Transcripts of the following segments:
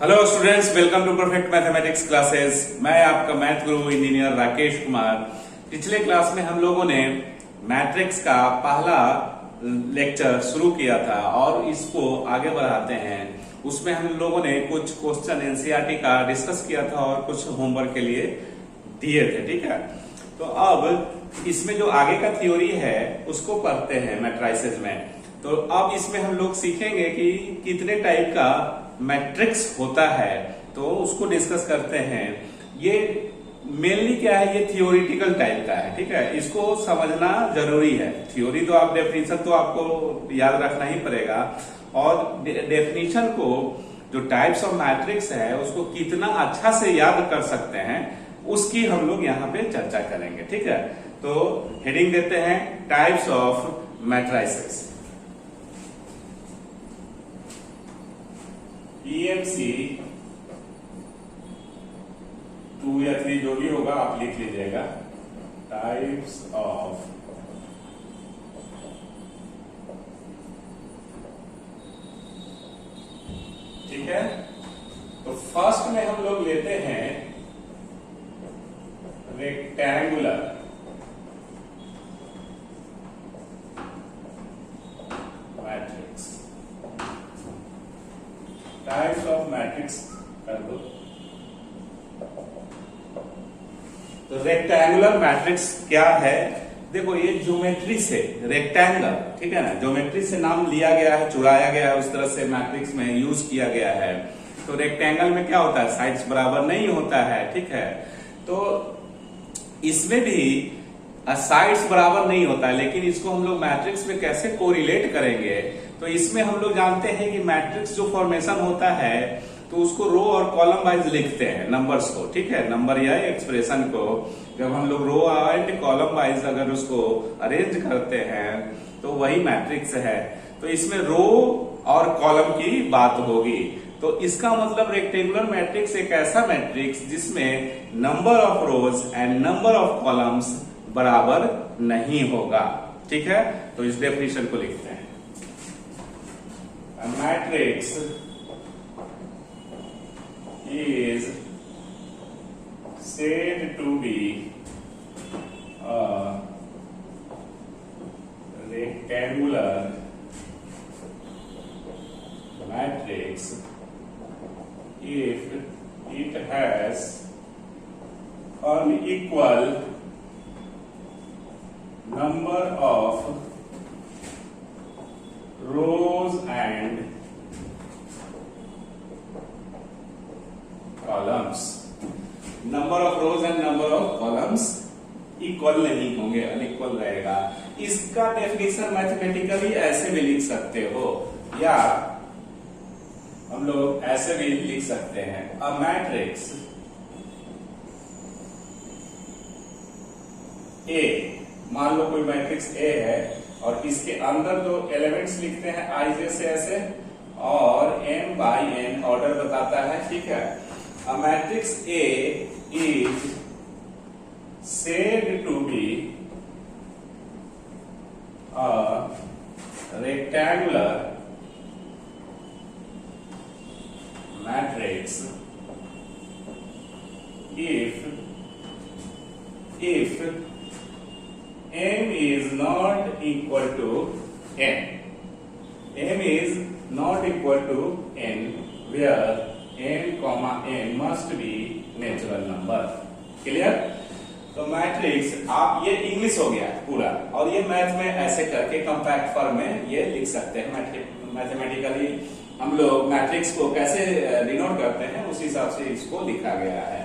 Hello students, welcome to perfect mathematics classes. मैं आपका math गुरु engineer Rakesh Kumar. पिछले क्लास में हम लोगों ने मैट्रिक्स का पहला लेक्चर शुरू किया था और इसको आगे बढ़ाते हैं। उसमें हम लोगों ने कुछ क्वेश्चन एनसीईआरटी का डिस्कस किया था और कुछ होमवर्क के लिए दिए थे। ठीक है, तो अब इसमें जो आगे का थ्योरी है उसको पढ़ते हैं मैट्रिसेस में। तो अब इसमें हम लोग सीखेंगे कि कितने टाइप का मैट्रिक्स होता है, तो उसको डिस्कस करते हैं। ये मेनली क्या है, ये थियोरिटिकल टाइप का है। ठीक है, इसको समझना जरूरी है। थ्योरी तो आप डेफिनेशन तो आपको याद रखना ही पड़ेगा, और डेफिनेशन को जो टाइप्स ऑफ मैट्रिक्स है उसको कितना अच्छा से याद कर सकते हैं उसकी हम लोग यहाँ पे चर्चा करेंगे। ठीक है, तो हेडिंग देते हैं टाइप्स ऑफ मैट्रिसेस। PMC 2 या 3 जो भी होगा आप लिख लीजिएगा। टाइप्स ऑफ ठीक है, तो फर्स्ट में हम लोग लेते हैं rectangular matrix. Types of matrix कर दो। तो रेक्टेंगुलर मैट्रिक्स क्या है? देखो, ये ज्योमेट्री से रेक्टेंगल, ठीक है ना, ज्योमेट्री से नाम लिया गया है, चुराया गया है, उस तरह से मैट्रिक्स में यूज किया गया है। तो रेक्टेंगल में क्या होता है, साइड्स बराबर नहीं होता है। ठीक है, तो इसमें भी साइड्स बराबर नहीं होता है, लेकिन इसको हम लोग मैट्रिक्स में कैसे कोरिलेट करेंगे? तो इसमें हम लोग जानते हैं कि मैट्रिक्स जो फॉर्मेशन होता है तो उसको रो और कॉलम वाइज लिखते हैं, नंबर्स को। ठीक है, नंबर या एक्सप्रेशन को जब हम लोग रो एंड कॉलम वाइज अगर उसको अरेंज करते हैं तो वही मैट्रिक्स है। तो इसमें रो और कॉलम की बात होगी। तो इसका मतलब रेक्टेंगुलर मैट्रिक्स एक ऐसा मैट्रिक्स जिसमें number of rose and number of columns बराबर नहीं होगा। ठीक है, तो इस डेफिनेशन को लिखते हैं। A matrix is said to be a rectangular matrix if it has unequal number of rows and columns। Number of rose and number of columns equal नहीं होंगे, अनइक्वल रहेगा। इसका डेफिनेशन मैथमेटिकली ऐसे भी लिख सकते हो, या हम लोग ऐसे भी लिख सकते हैं। अ मैट्रिक्स ए, मान लो कोई मैट्रिक्स ए है और इसके अंदर जो एलिमेंट्स लिखते हैं आई से ऐसे, और m बाई n ऑर्डर बताता है। ठीक है, a matrix A is said to be a rectangular matrix if m is not equal to n. m is not equal to n where m comma n must be natural number। Clear? तो matrix, आप ये English हो गया पूरा, और ये math में ऐसे करके कंपैक्ट फॉर्म में ये लिख सकते हैं। मैथमेटिकली हम लोग मैट्रिक्स को कैसे डिनोट करते हैं उस हिसाब से इसको लिखा गया है।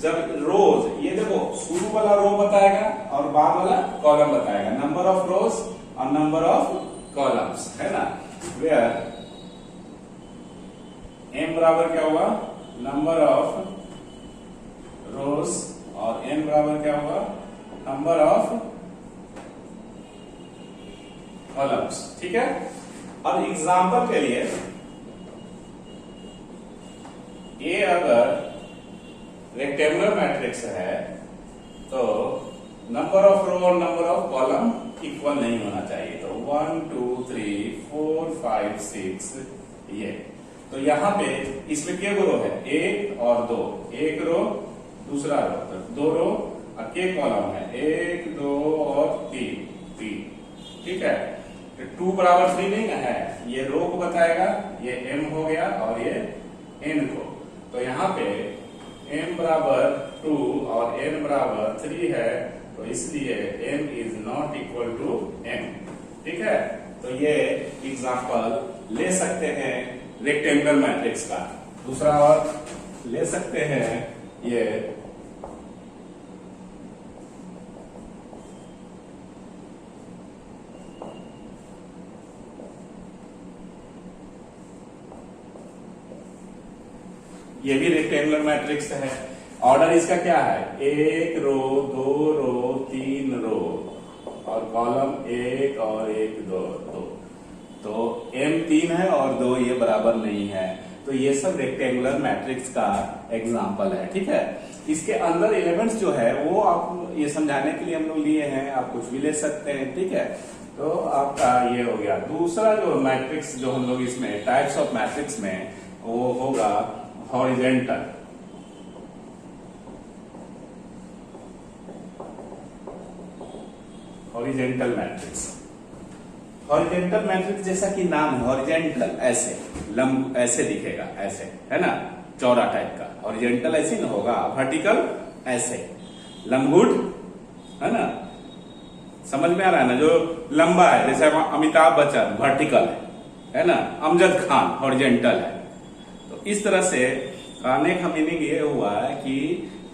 जब रोज, ये देखो, शुरू वाला रो बताएगा और बाद वाला कॉलम बताएगा, नंबर ऑफ रोज और नंबर ऑफ कॉलम्स, है ना। वेयर m बराबर क्या हुआ, नंबर ऑफ रोज, और n बराबर क्या हुआ, नंबर ऑफ कॉलम्स। ठीक है, अब एग्जांपल के लिए ये अगर रेक्टेंगुलर मैट्रिक्स है तो नंबर ऑफ रो और नंबर ऑफ कॉलम इक्वल नहीं होना चाहिए। तो 1 2 3 4 5 6 ये तो यहाँ पे इसमें क्या रो है, एक और दो, एक रो दूसरा रो, तो दो रो और के कॉलम है, एक दो और तीन, तीन, ठीक है। तो 2 बराबर 3 नहीं है, ये रो को बताएगा, ये m हो गया और ये n को। तो यहाँ पे m बराबर 2 और n बराबर 3 है, तो इसलिए m is not equal to m, ठीक है। तो ये एग्जांपल ले सकते हैं रेक्टेंगुलर मैट्रिक्स का। दूसरा और ले सकते हैं ये भी रेक्टेंगुलर मैट्रिक्स है। ऑर्डर इसका क्या है, एक रो, दो रो, तीन रो और कॉलम एक और एक दो, दो। तो m 3 है और 2 ये बराबर नहीं है। तो ये सब रेक्टेंगुलर मैट्रिक्स का एग्जांपल है, ठीक है। इसके अंदर एलिमेंट्स जो है वो आप ये समझाने के लिए हम लोग लिए हैं, आप कुछ भी ले सकते हैं, ठीक है। तो आपका ये हो गया। दूसरा जो मैट्रिक्स जो हम लोग इसमें टाइप्स ऑफ मैट्रिक्स में वो होगा horizontal. Horizontal matrix, horizontal matrix जैसा कि नाम है हॉरिजेंटल, ऐसे लंब ऐसे दिखेगा, ऐसे है ना, चौड़ा टाइप का। हॉरिजेंटल ऐसे ना होगा, वर्टिकल ऐसे, लंबगुट है ना, समझ में आ रहा है ना। जो लंबा है जैसे अमिताभ बच्चन वर्टिकल है ना, अमजद खान हॉरिजेंटल है। तो इस तरह से कहने का मीनिंग ये हुआ है कि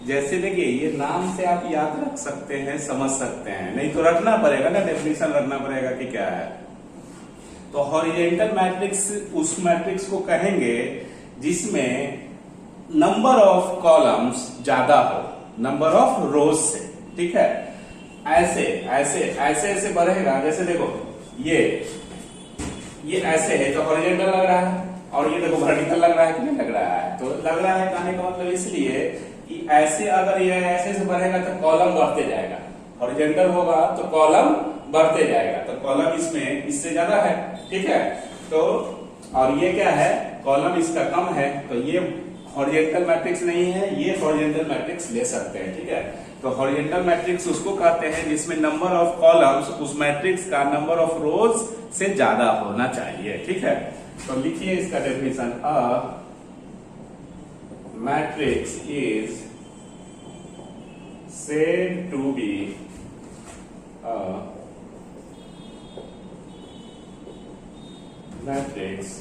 जैसे देखिए ये नाम से आप याद रख सकते हैं, समझ सकते हैं, नहीं तो रखना पड़ेगा ना, डेफिनेशन रखना पड़ेगा कि क्या है। तो हॉरिजेंटल मैट्रिक्स उस मैट्रिक्स को कहेंगे जिसमें नंबर ऑफ कॉलम्स ज्यादा हो नंबर ऑफ रोज से, ठीक है। ऐसे ऐसे ऐसे ऐसे बढ़ेगा, जैसे देखो ये ऐसे है तो हॉरिजेंटल लग रहा है, और ये देखो वर्टिकल लग रहा है कि नहीं लग रहा है। तो लग रहा है कहने का मतलब इसलिए कि ऐसे अगर ये ऐसे से बढ़ेगा तो कॉलम बढ़ते जाएगा, हॉरिजेंटल होगा तो कॉलम बढ़ते जाएगा, तो कॉलम इसमें इससे ज्यादा है, ठीक है। तो और ये क्या है, कॉलम इसका कम है, तो ये हॉरिजेंटल मैट्रिक्स नहीं है, ये हॉरिजेंटल मैट्रिक्स ले सकते हैं, ठीक है। तो हॉरिजेंटल मैट्रिक्स उसको कहते हैं जिसमें नंबर ऑफ कॉलम्स उस मैट्रिक्स का नंबर ऑफ रोज से ज्यादा होना चाहिए, ठीक है। तो लिखिए इसका definition, a matrix is said to be a matrix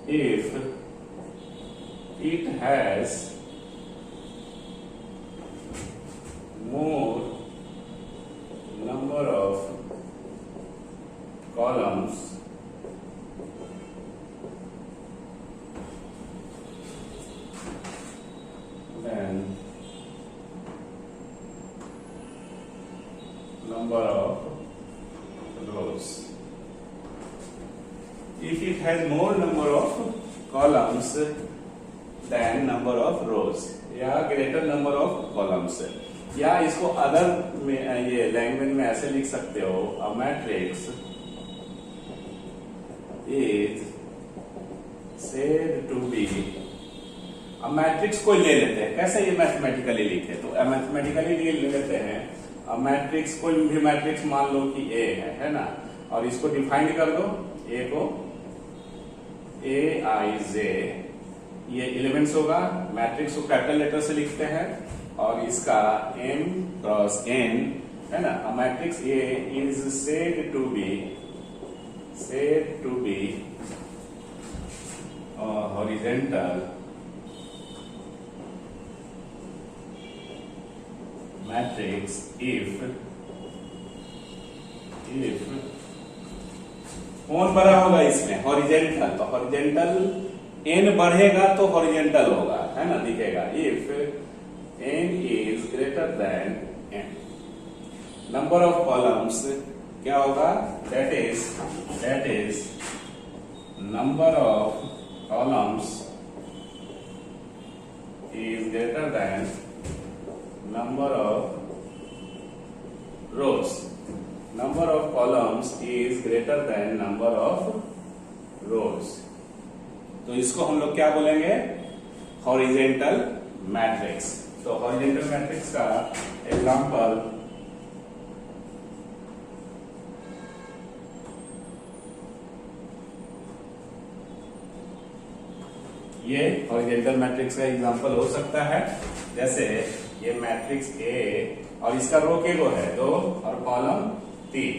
if it has more number of columns than number of rows. If it has more number of columns than number of rows या greater number of columns, या इसको other में ये language में ऐसे लिख सकते हो, a matrix is said to be। अब मैट्रिक्स को ले लेते हैं, कैसे ये मैथमेटिकली लिखे, तो मैथमेटिकली ले लेते हैं। अब मैट्रिक्स कोई भी मैट्रिक्स मान लो कि ए है ना, और इसको डिफाइन कर दो, ए को AIJ, ये एलिमेंट्स होगा, मैट्रिक्स को कैपिटल लेटर से लिखते हैं, और इसका m क्रॉस n है ना। A matrix A is said to be horizontal matrix if कौन बड़ा होगा इसमें, हॉरिजेंटल। तो हॉरिजेंटल n बढ़ेगा तो हॉरिजेंटल होगा, है ना, दिखेगा। If n is greater then n, number of columns क्या होगा, that is number of columns is greater then number of rows, number of columns is greater than number of इसको हम लोग क्या बोलेंगे, हॉरिजेंटल मैट्रिक्स। तो हॉरिजेंटल मैट्रिक्स का example ये हॉरिजेंटल मैट्रिक्स का एग्जांपल हो सकता है, जैसे ये मैट्रिक्स ए और इसका रो के रो है 2 और कॉलम 3,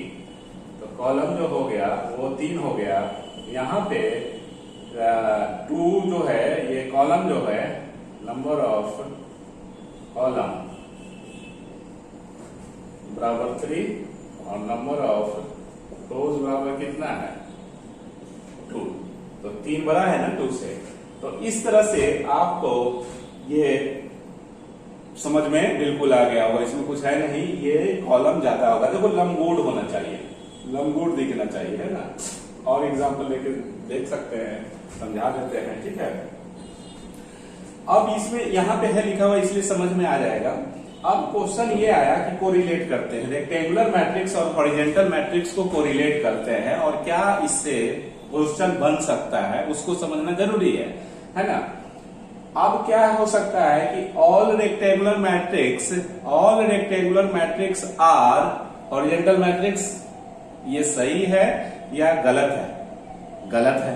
तो कॉलम जो हो गया वो 3 हो गया। यहाँ पे 2 जो है, ये कॉलम जो है, नंबर ऑफ कॉलम बराबर 3 और नंबर ऑफ रोज बराबर कितना है 2, तो 3 बड़ा है ना 2 से। तो इस तरह से आपको ये समझ में बिल्कुल आ गया होगा, इसमें कुछ है नहीं, ये कॉलम ज्यादा होगा। देखो लंबगोड़ होना चाहिए, लंबगोड़ दिखना चाहिए, है ना। और एग्जांपल लेके देख सकते हैं, समझा देते हैं, ठीक है। अब इसमें यहाँ पे है लिखा हुआ, इसलिए समझ में आ जाएगा। अब क्वेश्चन ये आया कि कोरिलेट करते हैं, रेक्टेंगुलर मैट्रिक्स और हॉरिजेंटल मैट्रिक्स को कोरिलेट करते हैं, और क्या इससे क्वेश्चन बन सकता है उसको समझना जरूरी है ना। अब क्या हो सकता है कि all rectangular matrix are horizontal matrix, ये सही है या गलत है? गलत है।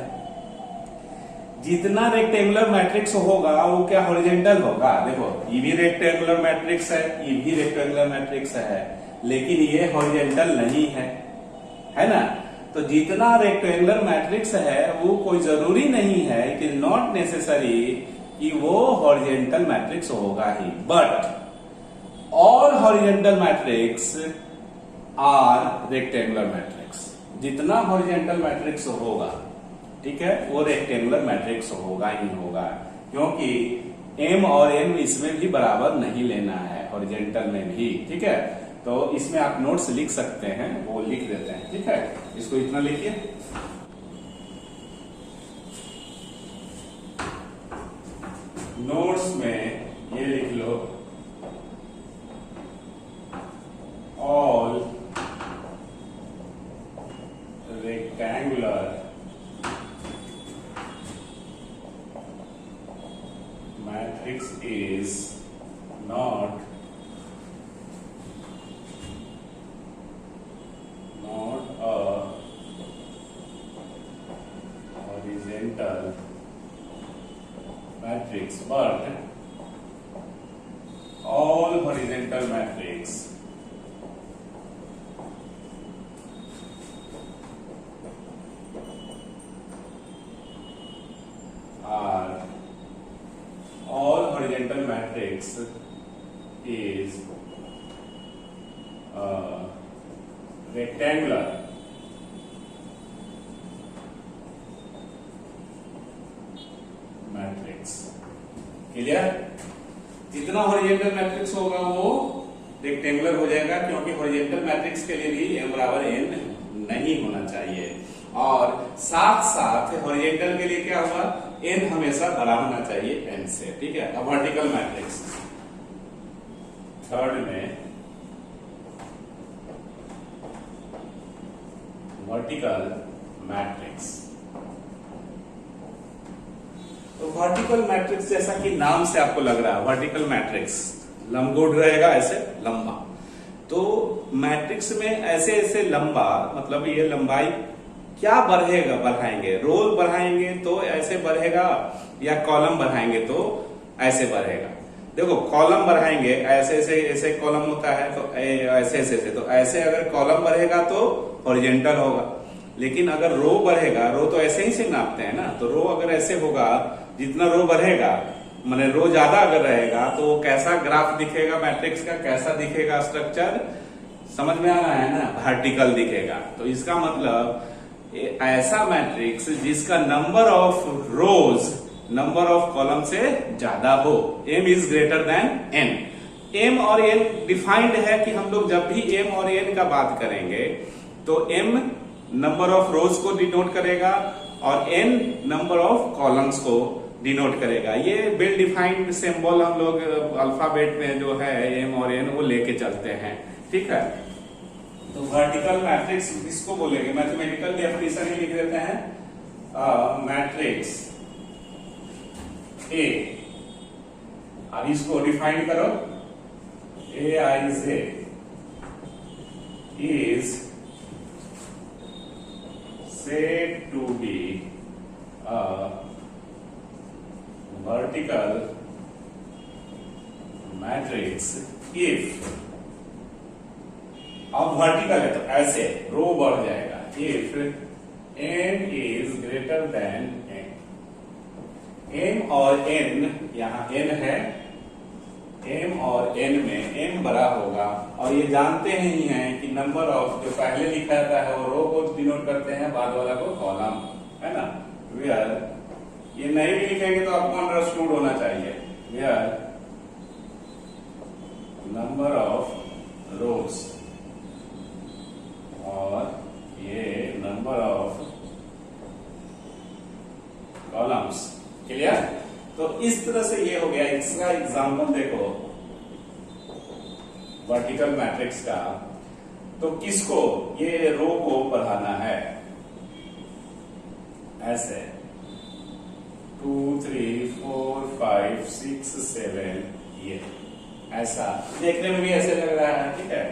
जितना रेक्टेंगुलर मैट्रिक्स होगा वो क्या हॉरिजेंटल होगा? देखो ये भी रेक्टेंगुलर मैट्रिक्स है, ये भी रेक्टेंगुलर मैट्रिक्स है, लेकिन ये हॉरिजेंटल नहीं है ना। तो जितना रेक्टेंगुलर मैट्रिक्स है वो कोई जरूरी नहीं है, इट इज नॉट नेसेसरी कि वो हॉरिजेंटल मैट्रिक्स होगा ही, but all horizontal matrix are rectangular matrix. जितना हॉरिजेंटल मैट्रिक्स होगा, ठीक है, वो रेक्टेंगुलर मैट्रिक्स होगा ही होगा, क्योंकि m और n इसमें भी बराबर नहीं लेना है, हॉरिजेंटल में भी, ठीक है। तो इसमें आप नोट्स लिख सकते हैं, वो लिख देते हैं, ठीक है। इसको इतना लिखिए, नोट्स में ये लिख लो, all rectangular matrix is not horizontal matrix, but all horizontal matrix are all horizontal matrix is rectangular matrix. Clear? जितना हॉरिजेंटल मैट्रिक्स होगा वो रेक्टेंगुलर हो जाएगा, क्योंकि हॉरिजेंटल मैट्रिक्स के लिए भी m बराबर n नहीं होना चाहिए, और साथ साथ हॉरिजेंटल के लिए क्या हुआ, n हमेशा बड़ा होना चाहिए n से, ठीक है। अब वर्टिकल मैट्रिक्स, थर्ड में वर्टिकल मैट्रिक्स। तो वर्टिकल मैट्रिक्स जैसा कि नाम से आपको लग रहा है, वर्टिकल मैट्रिक्स लंबगोड़ रहेगा, ऐसे लंबा। तो मैट्रिक्स में ऐसे ऐसे लंबा, मतलब ये लंबाई क्या बढ़ाएंगे, रो बढ़ाएंगे तो ऐसे बढ़ेगा, या कॉलम बढ़ाएंगे तो ऐसे बढ़ेगा। देखो कॉलम बढ़ाएंगे, ऐसे ऐसे ऐसे कॉलम होता है, तो ऐसे ऐसे ऐसे, तो ऐसे अगर कॉलम बढ़ेगा तो हॉरिजेंटल होगा, लेकिन अगर रो बढ़ेगा, रो तो ऐसे ही से नापते हैं ना, तो रो अगर ऐसे होगा, जितना रो बढ़ेगा माने रो ज्यादा अगर रहेगा तो कैसा ग्राफ दिखेगा मैट्रिक्स का, कैसा दिखेगा स्ट्रक्चर, समझ में आ रहा है ना, वर्टिकल दिखेगा। तो इसका मतलब ऐसा मैट्रिक्स जिसका number of rose number of column से ज्यादा हो, m is greater then n। m और n डिफाइंड है कि हम लोग जब भी m और n का बात करेंगे तो m नंबर ऑफ रोज को डिनोट करेगा और n नंबर ऑफ कॉलम्स को डिनोट करेगा। ये वेल डिफाइंड सिंबल हम लोग अल्फाबेट में जो है m और n वो लेके चलते हैं, ठीक है। तो वर्टिकल मैट्रिक्स इसको बोलेंगे, मैथमेटिकल डेफिनेशन ही लिख देते हैं, मैट्रिक्स ए, अब इसको डिफाइन करो, Aij is said to be a vertical matrix if, अब वर्टिकल है तो ऐसे रो बढ़ जाएगा, if n is greater than n, m और n, यहां n है, m और n में m बड़ा होगा, और ये जानते ही हैं कि नंबर ऑफ जो पहले लिखा जाता है वो रो को डिनोट करते हैं, बाद वाला को कॉलम, है ना। वेयर ये नहीं भी लिखेंगे तो आपको अंडरस्टूड होना चाहिए, वेयर नंबर ऑफ रोज और ये नंबर ऑफ कॉलम्स। क्लियर? तो इस तरह से ये हो गया। इसका एग्जांपल देखो वर्टिकल मैट्रिक्स का, तो किसको, ये रो को बढ़ाना है ऐसे 2 3 4 5 6 7, ये ऐसा देखने में भी ऐसे लग रहा है, ठीक है।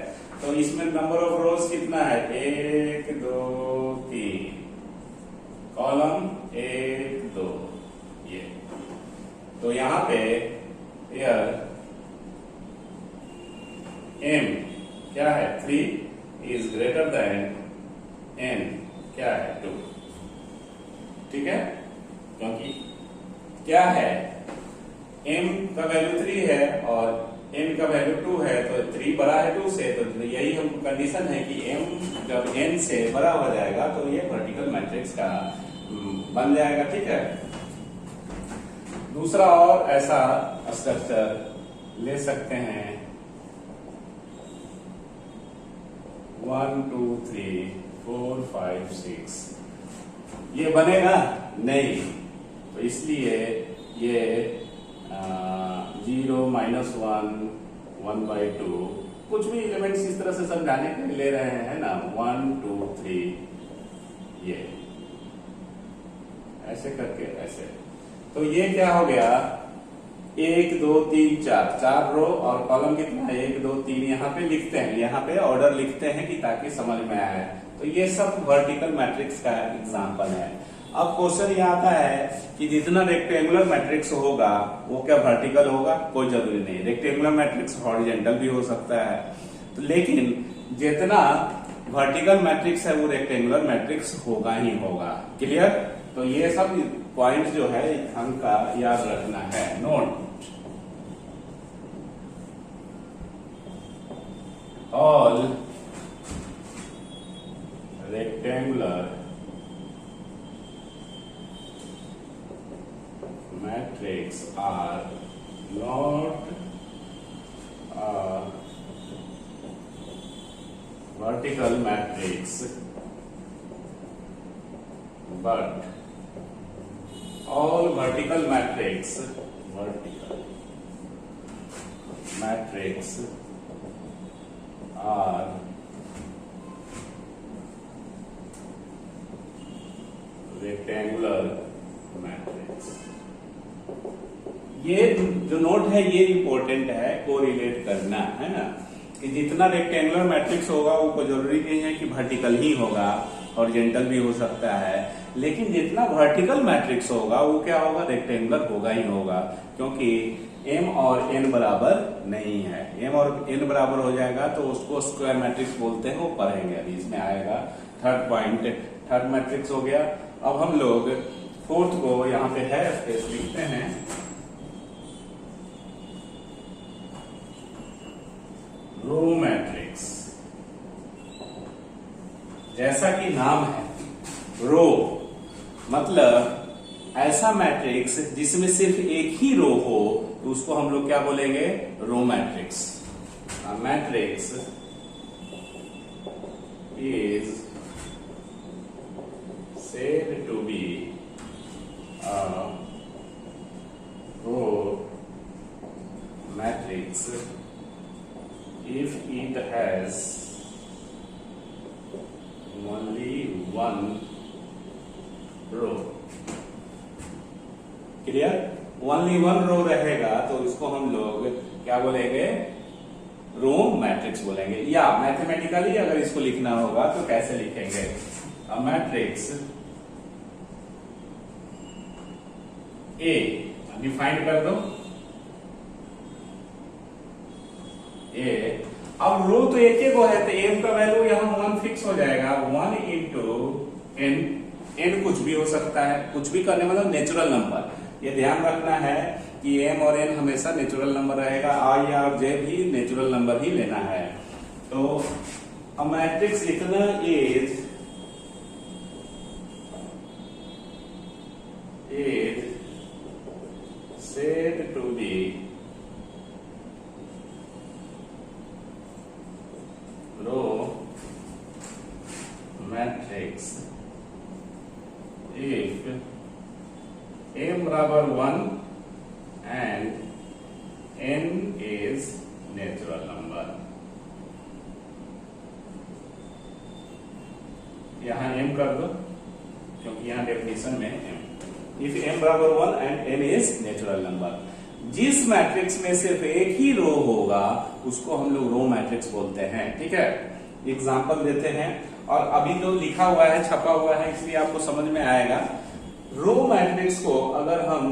तो इसमें नंबर ऑफ रोज कितना है, 1 2 3, कॉलम 1 2, ये। तो यहां पे यार m क्या है, 3 इज ग्रेटर देन n क्या है, 2, ठीक है। क्योंकि क्या है, m का वैल्यू 3 है और n का वैल्यू 2 है, तो 3 बड़ा है 2 से, तो यही हमको कंडीशन है कि m जब n से बड़ा हो जाएगा तो ये वर्टिकल मैट्रिक्स का बन जाएगा, ठीक है। दूसरा और ऐसा स्ट्रक्चर ले सकते हैं, 1 2 3 4 5 6, ये बनेगा नहीं, तो इसलिए ये 0 -1 1/2 कुछ भी एलिमेंट्स इस तरह से समझाने के लिए ले रहे हैं ना, 1 2 3, ये ऐसे करके ऐसे। तो ये क्या हो गया, 1 2 3 4, 4 रो और कॉलम कितना है, 1 2 3, यहाँ पे लिखते हैं, यहाँ पे ऑर्डर लिखते हैं कि ताकि समझ में आए। तो ये सब वर्टिकल मैट्रिक्स का एग्जांपल है। अब क्वेश्चन ये आता है कि जितना रेक्टेंगुलर मैट्रिक्स होगा वो क्या वर्टिकल होगा, कोई जरूरी नहीं, रेक्टेंगुलर मैट्रिक्स हॉरिजॉन्टल भी हो सकता है, तो लेकिन जितना वर्टिकल मैट्रिक्स है वो रेक्टेंगुलर मैट्रिक्स होगा ही होगा। क्लियर? तो ये सब पॉइंट जो है हमका याद रखना है। Note, all rectangular matrix are not vertical matrix but all vertical matrix are rectangular matrix। ये जो नोट है ये इंपॉर्टेंट है, कोरिलेट करना है ना, कि जितना रेक्टेंगुलर मैट्रिक्स होगा वो कोई जरूरी नहीं है कि वर्टिकल ही होगा, हॉरिजॉन्टल भी हो सकता है, लेकिन जितना वर्टिकल मैट्रिक्स होगा वो क्या होगा, रेक्टेंगुलर होगा ही होगा, क्योंकि m और n बराबर नहीं है। m और n बराबर हो जाएगा तो उसको स्क्वायर मैट्रिक्स बोलते हैं, वो पढ़ेंगे अभी, इसमें आएगा। थर्ड पॉइंट, थर्ड मैट्रिक्स हो गया। अब हम लोग फोर्थ को यहाँ पे है स्पेस लिखते हैं, रो मैट्रिक्स। जैसा कि नाम है, रो मतलब ऐसा मैट्रिक्स जिसमें सिर्फ एक ही रो हो, तो उसको हम लोग क्या बोलेंगे, row matrix. Matrix is said to be a row matrix if it has only one row। Clear? Only one row रहेगा तो इसको हम लोग क्या बोलेंगे, रो मैट्रिक्स बोलेंगे। या मैथमेटिकली अगर इसको लिखना होगा तो कैसे लिखेंगे, अ मैट्रिक्स ए, डिफाइन कर दो ए। अब रो तो एक को है तो एम का वैल्यू यहां 1 फिक्स हो जाएगा, 1 इंटू एन। एन कुछ भी हो सकता है, कुछ भी करने मतलब नेचुरल नंबर, ये ध्यान रखना है कि एम और एन हमेशा नेचुरल नंबर रहेगा, आई और जे भी नेचुरल नंबर ही लेना है। तो अ मैट्रिक्स लिखना is said to be row matrix if m बराबर 1 and n is natural number। यहां m कर दो क्योंकि यहां डेफिनेशन में m। इफ m बराबर 1 and n is natural number. जिस मैट्रिक्स में सिर्फ एक ही रो होगा उसको हम लोग रो मैट्रिक्स बोलते हैं। ठीक है, एग्जांपल देते हैं और अभी तो लिखा हुआ है, छपा हुआ है, इसलिए आपको समझ में आएगा। रो मैट्रिक्स को अगर हम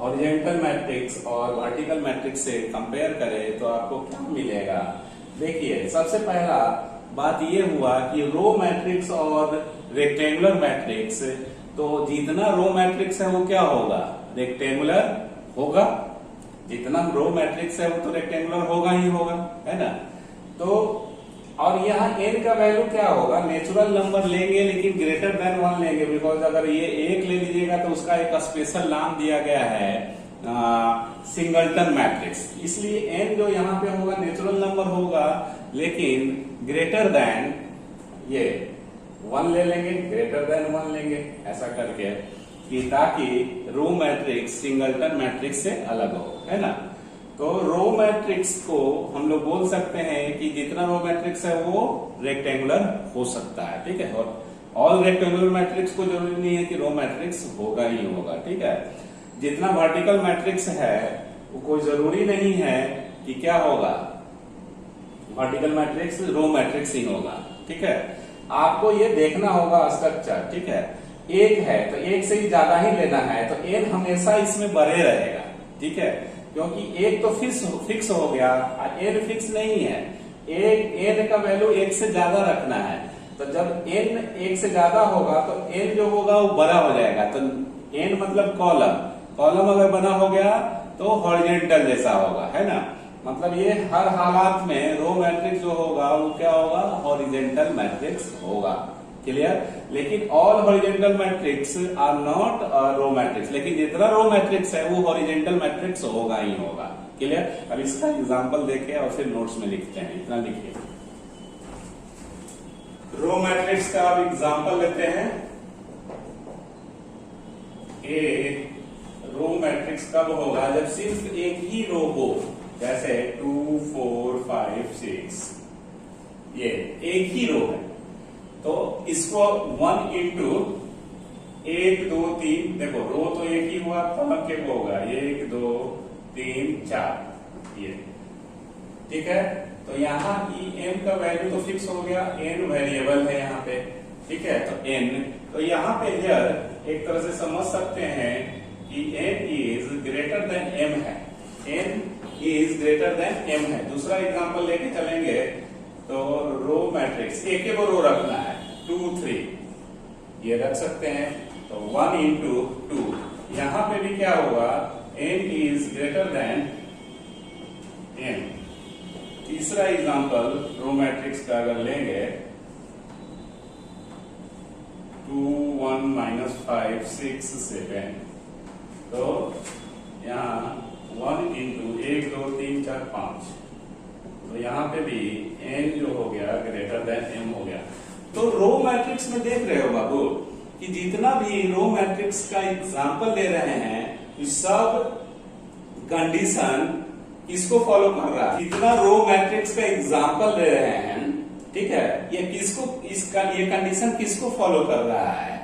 हॉरिजॉन्टल मैट्रिक्स और वर्टिकल मैट्रिक्स से कंपेयर करें तो आपको क्या मिलेगा। देखिए, सबसे पहला बात ये हुआ कि रो मैट्रिक्स और रेक्टेंगुलर मैट्रिक्स, तो जितना रो मैट्रिक्स है वो क्या होगा, रेक्टेंगुलर होगा। जितना रो मैट्रिक्स है वो तो रेक्टेंगुलर होगा ही होगा, है ना। तो और यहाँ n का वैल्यू क्या होगा, नेचुरल नंबर लेंगे लेकिन ग्रेटर देन 1 लेंगे, बिकॉज अगर ये 1 ले लीजिएगा तो उसका एक स्पेशल नाम दिया गया है सिंगलटन मैट्रिक्स। इसलिए n जो यहाँ पे होगा नेचुरल नंबर होगा लेकिन ग्रेटर देन ये 1 ले लेंगे, ग्रेटर देन 1 लेंगे, ऐसा करके कि ताकि रो मैट्रिक्स सिंगलटन मैट्रिक्स से अलग हो, है ना। तो रो मैट्रिक्स को हम लोग बोल सकते हैं कि जितना रो मैट्रिक्स है वो रेक्टेंगुलर हो सकता है। ठीक है, और ऑल रेक्टेंगुलर मैट्रिक्स को जरूरी नहीं है कि रो मैट्रिक्स होगा ही होगा। ठीक है, जितना वर्टिकल मैट्रिक्स है वो कोई जरूरी नहीं है कि क्या होगा, वर्टिकल मैट्रिक्स रो मैट्रिक्स ही होगा। ठीक है, आपको ये देखना होगा स्ट्रक्चर। ठीक है, एक है तो एक से ही ज्यादा ही लेना है तो n हमेशा इसमें बड़े रहेगा। ठीक है, क्योंकि एक तो फिक्स हो गया, n फिक्स नहीं है, एक n का वैल्यू एक से ज्यादा रखना है। तो जब n एक से ज्यादा होगा तो n जो होगा वो बड़ा हो जाएगा। तो n मतलब कॉलम, कॉलम अगर बना हो गया तो हॉरिजॉन्टल जैसा होगा, है ना। मतलब ये हर हालात में रो मैट्रिक्स जो होगा वो क्या होगा, हॉरिजॉन्टल मैट्रिक्स होगा। क्लियर। लेकिन all horizontal matrix are not row matrix, लेकिन जितना रो मैट्रिक्स है वो हॉरिजॉन्टल मैट्रिक्स होगा ही होगा। क्लियर। अब इसका एग्जांपल देखें और फिर नोट्स में लिखते हैं। इतना लिखिए, रो मैट्रिक्स का अब एग्जांपल लेते हैं। ए रो मैट्रिक्स कब होगा, जब सिर्फ एक ही रो हो, जैसे 2 4 5 6, ये एक ही रो है तो इसको 1 इंटू 1 2 3, देखो रो तो एक ही हुआ तो क्या होगा, 1 2 3 4 ये। ठीक है, तो यहाँ m का वैल्यू तो फिक्स हो गया, n वेरिएबल है यहाँ पे। ठीक है, तो n, तो यहाँ पे हियर एक तरह से समझ सकते हैं कि n is greater then m है, n is greater then m है। दूसरा एग्जांपल लेके चलेंगे तो रो मैट्रिक्स, एक ही रो रखना है, 2 3 ये रख सकते हैं। तो 1 इंटू 2, यहां पे भी क्या होगा, n is greater then m। तीसरा एग्जांपल रो मैट्रिक्स का अगर लेंगे, 2 1 -5 6 7, तो यहाँ 1 इंटू 1 2 3 4 5, तो यहाँ पे भी n जो हो गया ग्रेटर देन m हो गया। तो रो मैट्रिक्स में देख रहे हो बाबू कि जितना भी रो मैट्रिक्स का एग्जांपल ले रहे हैं इस सब कंडीशन किसको फॉलो कर रहा है, जितना रो मैट्रिक्स का एग्जांपल ले रहे हैं, ठीक है, ये किसको, इसका ये कंडीशन किसको फॉलो कर रहा है,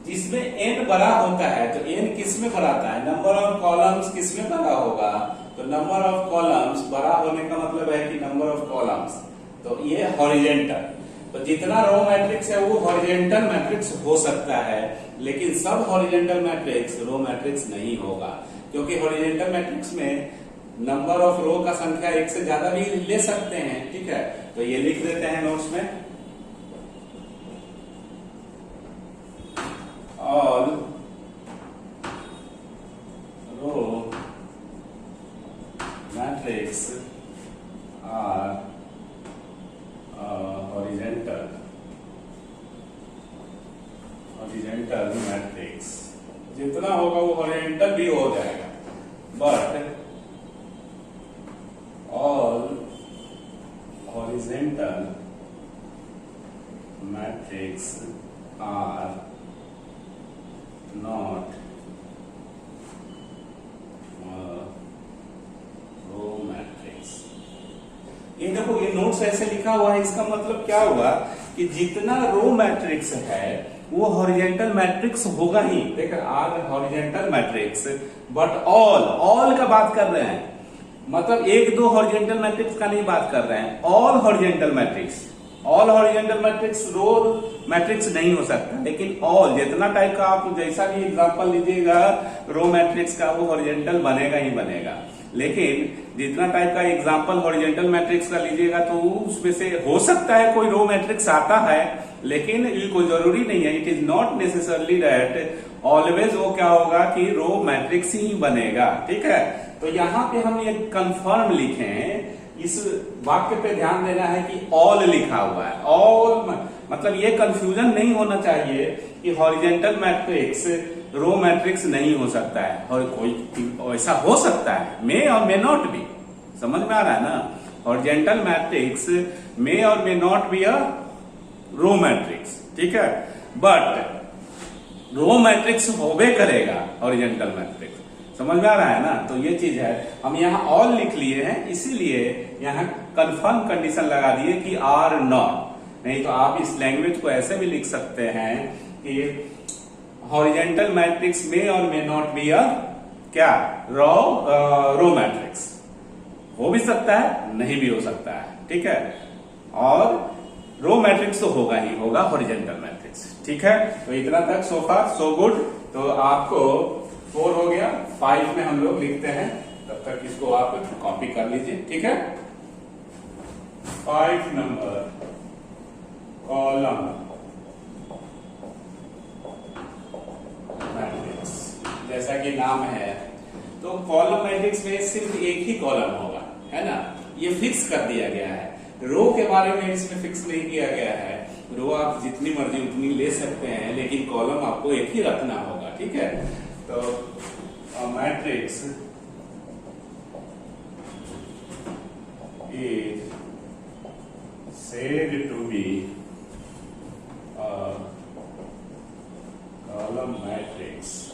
जिसमें n बड़ा होता है, तो n किस में बड़ा आता है, नंबर ऑफ कॉलम्स किस में बड़ा होगा, तो नंबर ऑफ कॉलम्स बड़ा होने का मतलब है कि नंबर ऑफ कॉलम्स, तो ये हॉरिजेंटल, तो जितना रो मैट्रिक्स है वो हॉरिजेंटल मैट्रिक्स हो सकता है, लेकिन सब हॉरिजेंटल मैट्रिक्स रो मैट्रिक्स नहीं होगा, क्योंकि हॉरिजेंटल मैट्रिक्स में नंबर ऑफ रो का संख्या एक से ज्यादा भी ले सकते हैं, ठीक है। तो ये लिख देते हैं नोट्स में, all row matrix are horizontal matrix, जितना होगा वो हॉरिजेंटल भी हो जाएगा, but all horizontal matrix are not row matrix. ये देखो, ये नोट्स ऐसे लिखा हुआ है, इसका मतलब क्या हुआ कि जितना रो मैट्रिक्स है वो हॉरिजेंटल मैट्रिक्स होगा ही। देखो, are horizontal matrix, but all का बात कर रहे हैं, मतलब एक दो हॉरिजेंटल मैट्रिक्स का नहीं बात कर रहे हैं, all horizontal matrix. All horizontal matrix row matrix नहीं हो सकता, लेकिन ऑल जितना टाइप का आप जैसा भी एग्जांपल लीजिएगा रो मैट्रिक्स का, वो हॉरिजेंटल बनेगा ही बनेगा। लेकिन जितना टाइप का एग्जांपल हॉरिजेंटल मैट्रिक्स का लीजिएगा तो उसमें से हो सकता है कोई रो मैट्रिक्स आता है, लेकिन ये कोई जरूरी नहीं है। It is not necessarily that always वो क्या होगा कि रो मैट्रिक्स ही बनेगा, ठीक है। तो यहाँ पे हम ये कंफर्म लिखें, इस वाक्य पे ध्यान देना है कि ऑल लिखा हुआ है। ऑल मतलब ये कंफ्यूजन नहीं होना चाहिए कि हॉरिजेंटल मैट्रिक्स रो मैट्रिक्स नहीं हो सकता है, और कोई ऐसा हो सकता है, मे और मे नॉट बी। समझ में आ रहा है ना, हॉरिजेंटल मैट्रिक्स मे और may not be a row matrix, ठीक है, बट रो मैट्रिक्स होबे करेगा हॉरिजेंटल मैट्रिक्स। समझ में आ रहा है ना, तो ये चीज है। हम यहाँ ऑल लिख लिए हैं, इसीलिए यहाँ कंफर्म कंडीशन लगा दिए कि आर नॉट। नहीं तो आप इस लैंग्वेज को ऐसे भी लिख सकते हैं कि हॉरिजेंटल मैट्रिक्स में और मे नॉट बी अ क्या रो मैट्रिक्स। हो भी सकता है, नहीं भी हो सकता है, ठीक है। और रो मैट्रिक्स तो होगा ही होगा, हॉरिजेंटल मैट्रिक्स, ठीक है। तो इतना तक सो फार सो गुड। तो आपको 4 हो गया, 5 में हम लोग लिखते हैं, तब तक इसको आप कॉपी कर लीजिए, ठीक है। 5 नंबर कॉलम मैट्रिक्स, जैसा कि नाम है, तो कॉलम मैट्रिक्स में सिर्फ एक ही कॉलम होगा, है ना, ये फिक्स कर दिया गया है। रो के बारे में इसमें फिक्स नहीं किया गया है, रो आप जितनी मर्जी उतनी ले सकते हैं, लेकिन कॉलम आपको एक ही रखना होगा, ठीक है। तो matrix is said to be a column matrix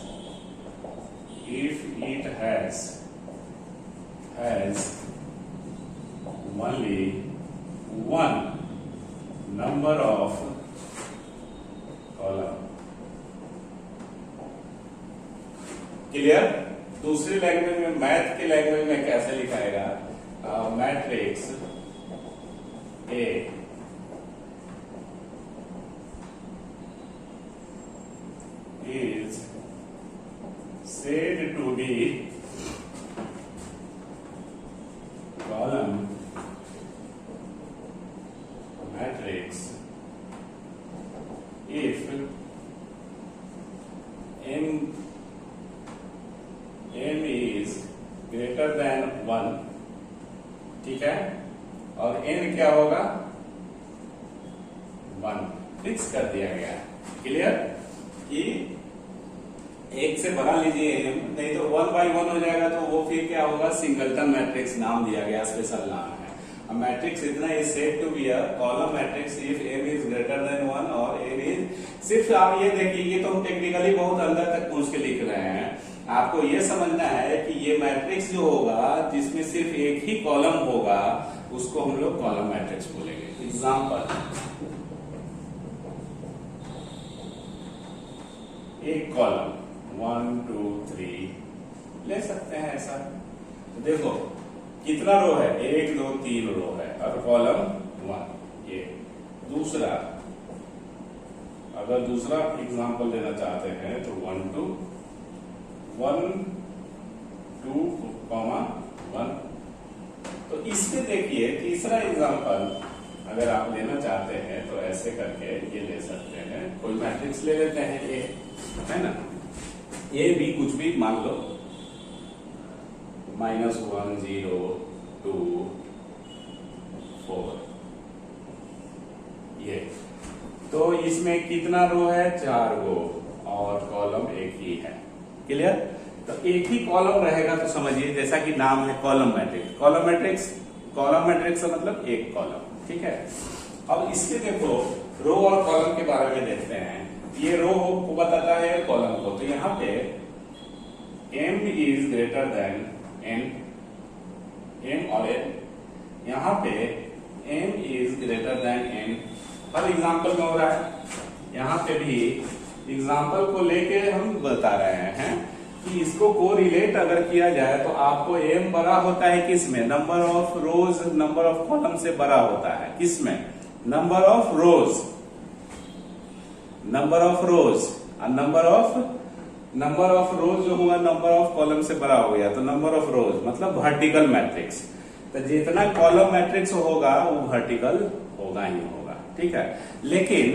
if it has only one number of column। Clear. दूसरी लैंग्वेज में, मैथ की लैंग्वेज में कैसे लिखाएगा, matrix A is said to be column matrix if m is greater than 1, ठीक है, और n क्या होगा 1, फिक्स कर दिया गया है। क्लियर कि एक से बड़ा लीजिए m, नहीं तो 1/1 हो जाएगा, तो वो फिर क्या होगा, सिंगलटन मैट्रिक्स नाम दिया गया, स्पेशल नाम है। अब मैट्रिक्स इतना is said to be a column matrix if m is greater than 1 और m इज, सिर्फ आप ये देखिए, ये तो हम टेक्निकली बहुत अंदर तक पूछ के लिख रहे हैं। आपको ये समझना है कि ये मैट्रिक्स जो होगा जिसमें सिर्फ एक ही कॉलम होगा, उसको हम लोग कॉलम मैट्रिक्स बोलेंगे। एग्जाम्पल, एक कॉलम 1 2 3 ले सकते हैं ऐसा। तो देखो कितना रो है, 1 2 3 रो है और कॉलम 1 ये। दूसरा, अगर दूसरा एग्जांपल देना चाहते हैं तो 1 2 1 तो इसमें देखिए तीसरा एग्जांपल अगर आप लेना चाहते हैं तो ऐसे करके ये ले सकते हैं। कोई मैट्रिक्स ले लेते हैं ए, है ना, ए भी कुछ भी मान लो, -1 0 2 4 ये। तो इसमें कितना रो है, 4 रो और कॉलम एक ही है। क्लियर? तो एक ही कॉलम रहेगा तो समझिए, जैसा कि नाम है कॉलम मैट्रिक्स। कॉलम मैट्रिक्स का मतलब एक कॉलम, ठीक है। अब इसके देखो रो और कॉलम के बारे में देखते हैं। ये रो को बताता है कॉलम को। तो यहाँ पे m is greater then n, m और n, यहाँ पे m is greater then n her example में हो रहा है। यहाँ पे भी एग्जाम्पल को लेके हम बता रहे हैं कि इसको कोरिलेट अगर किया जाए तो आपको m बड़ा होता है किसमें, number of rose number of column से बड़ा होता है। किसमें, नंबर ऑफ रोज और नंबर ऑफ रोज जो हुआ नंबर ऑफ कॉलम से बड़ा हो गया। तो नंबर ऑफ रोज मतलब वर्टिकल मैट्रिक्स। तो जितना कॉलम मैट्रिक्स होगा वो वर्टिकल होगा ही होगा, ठीक है। लेकिन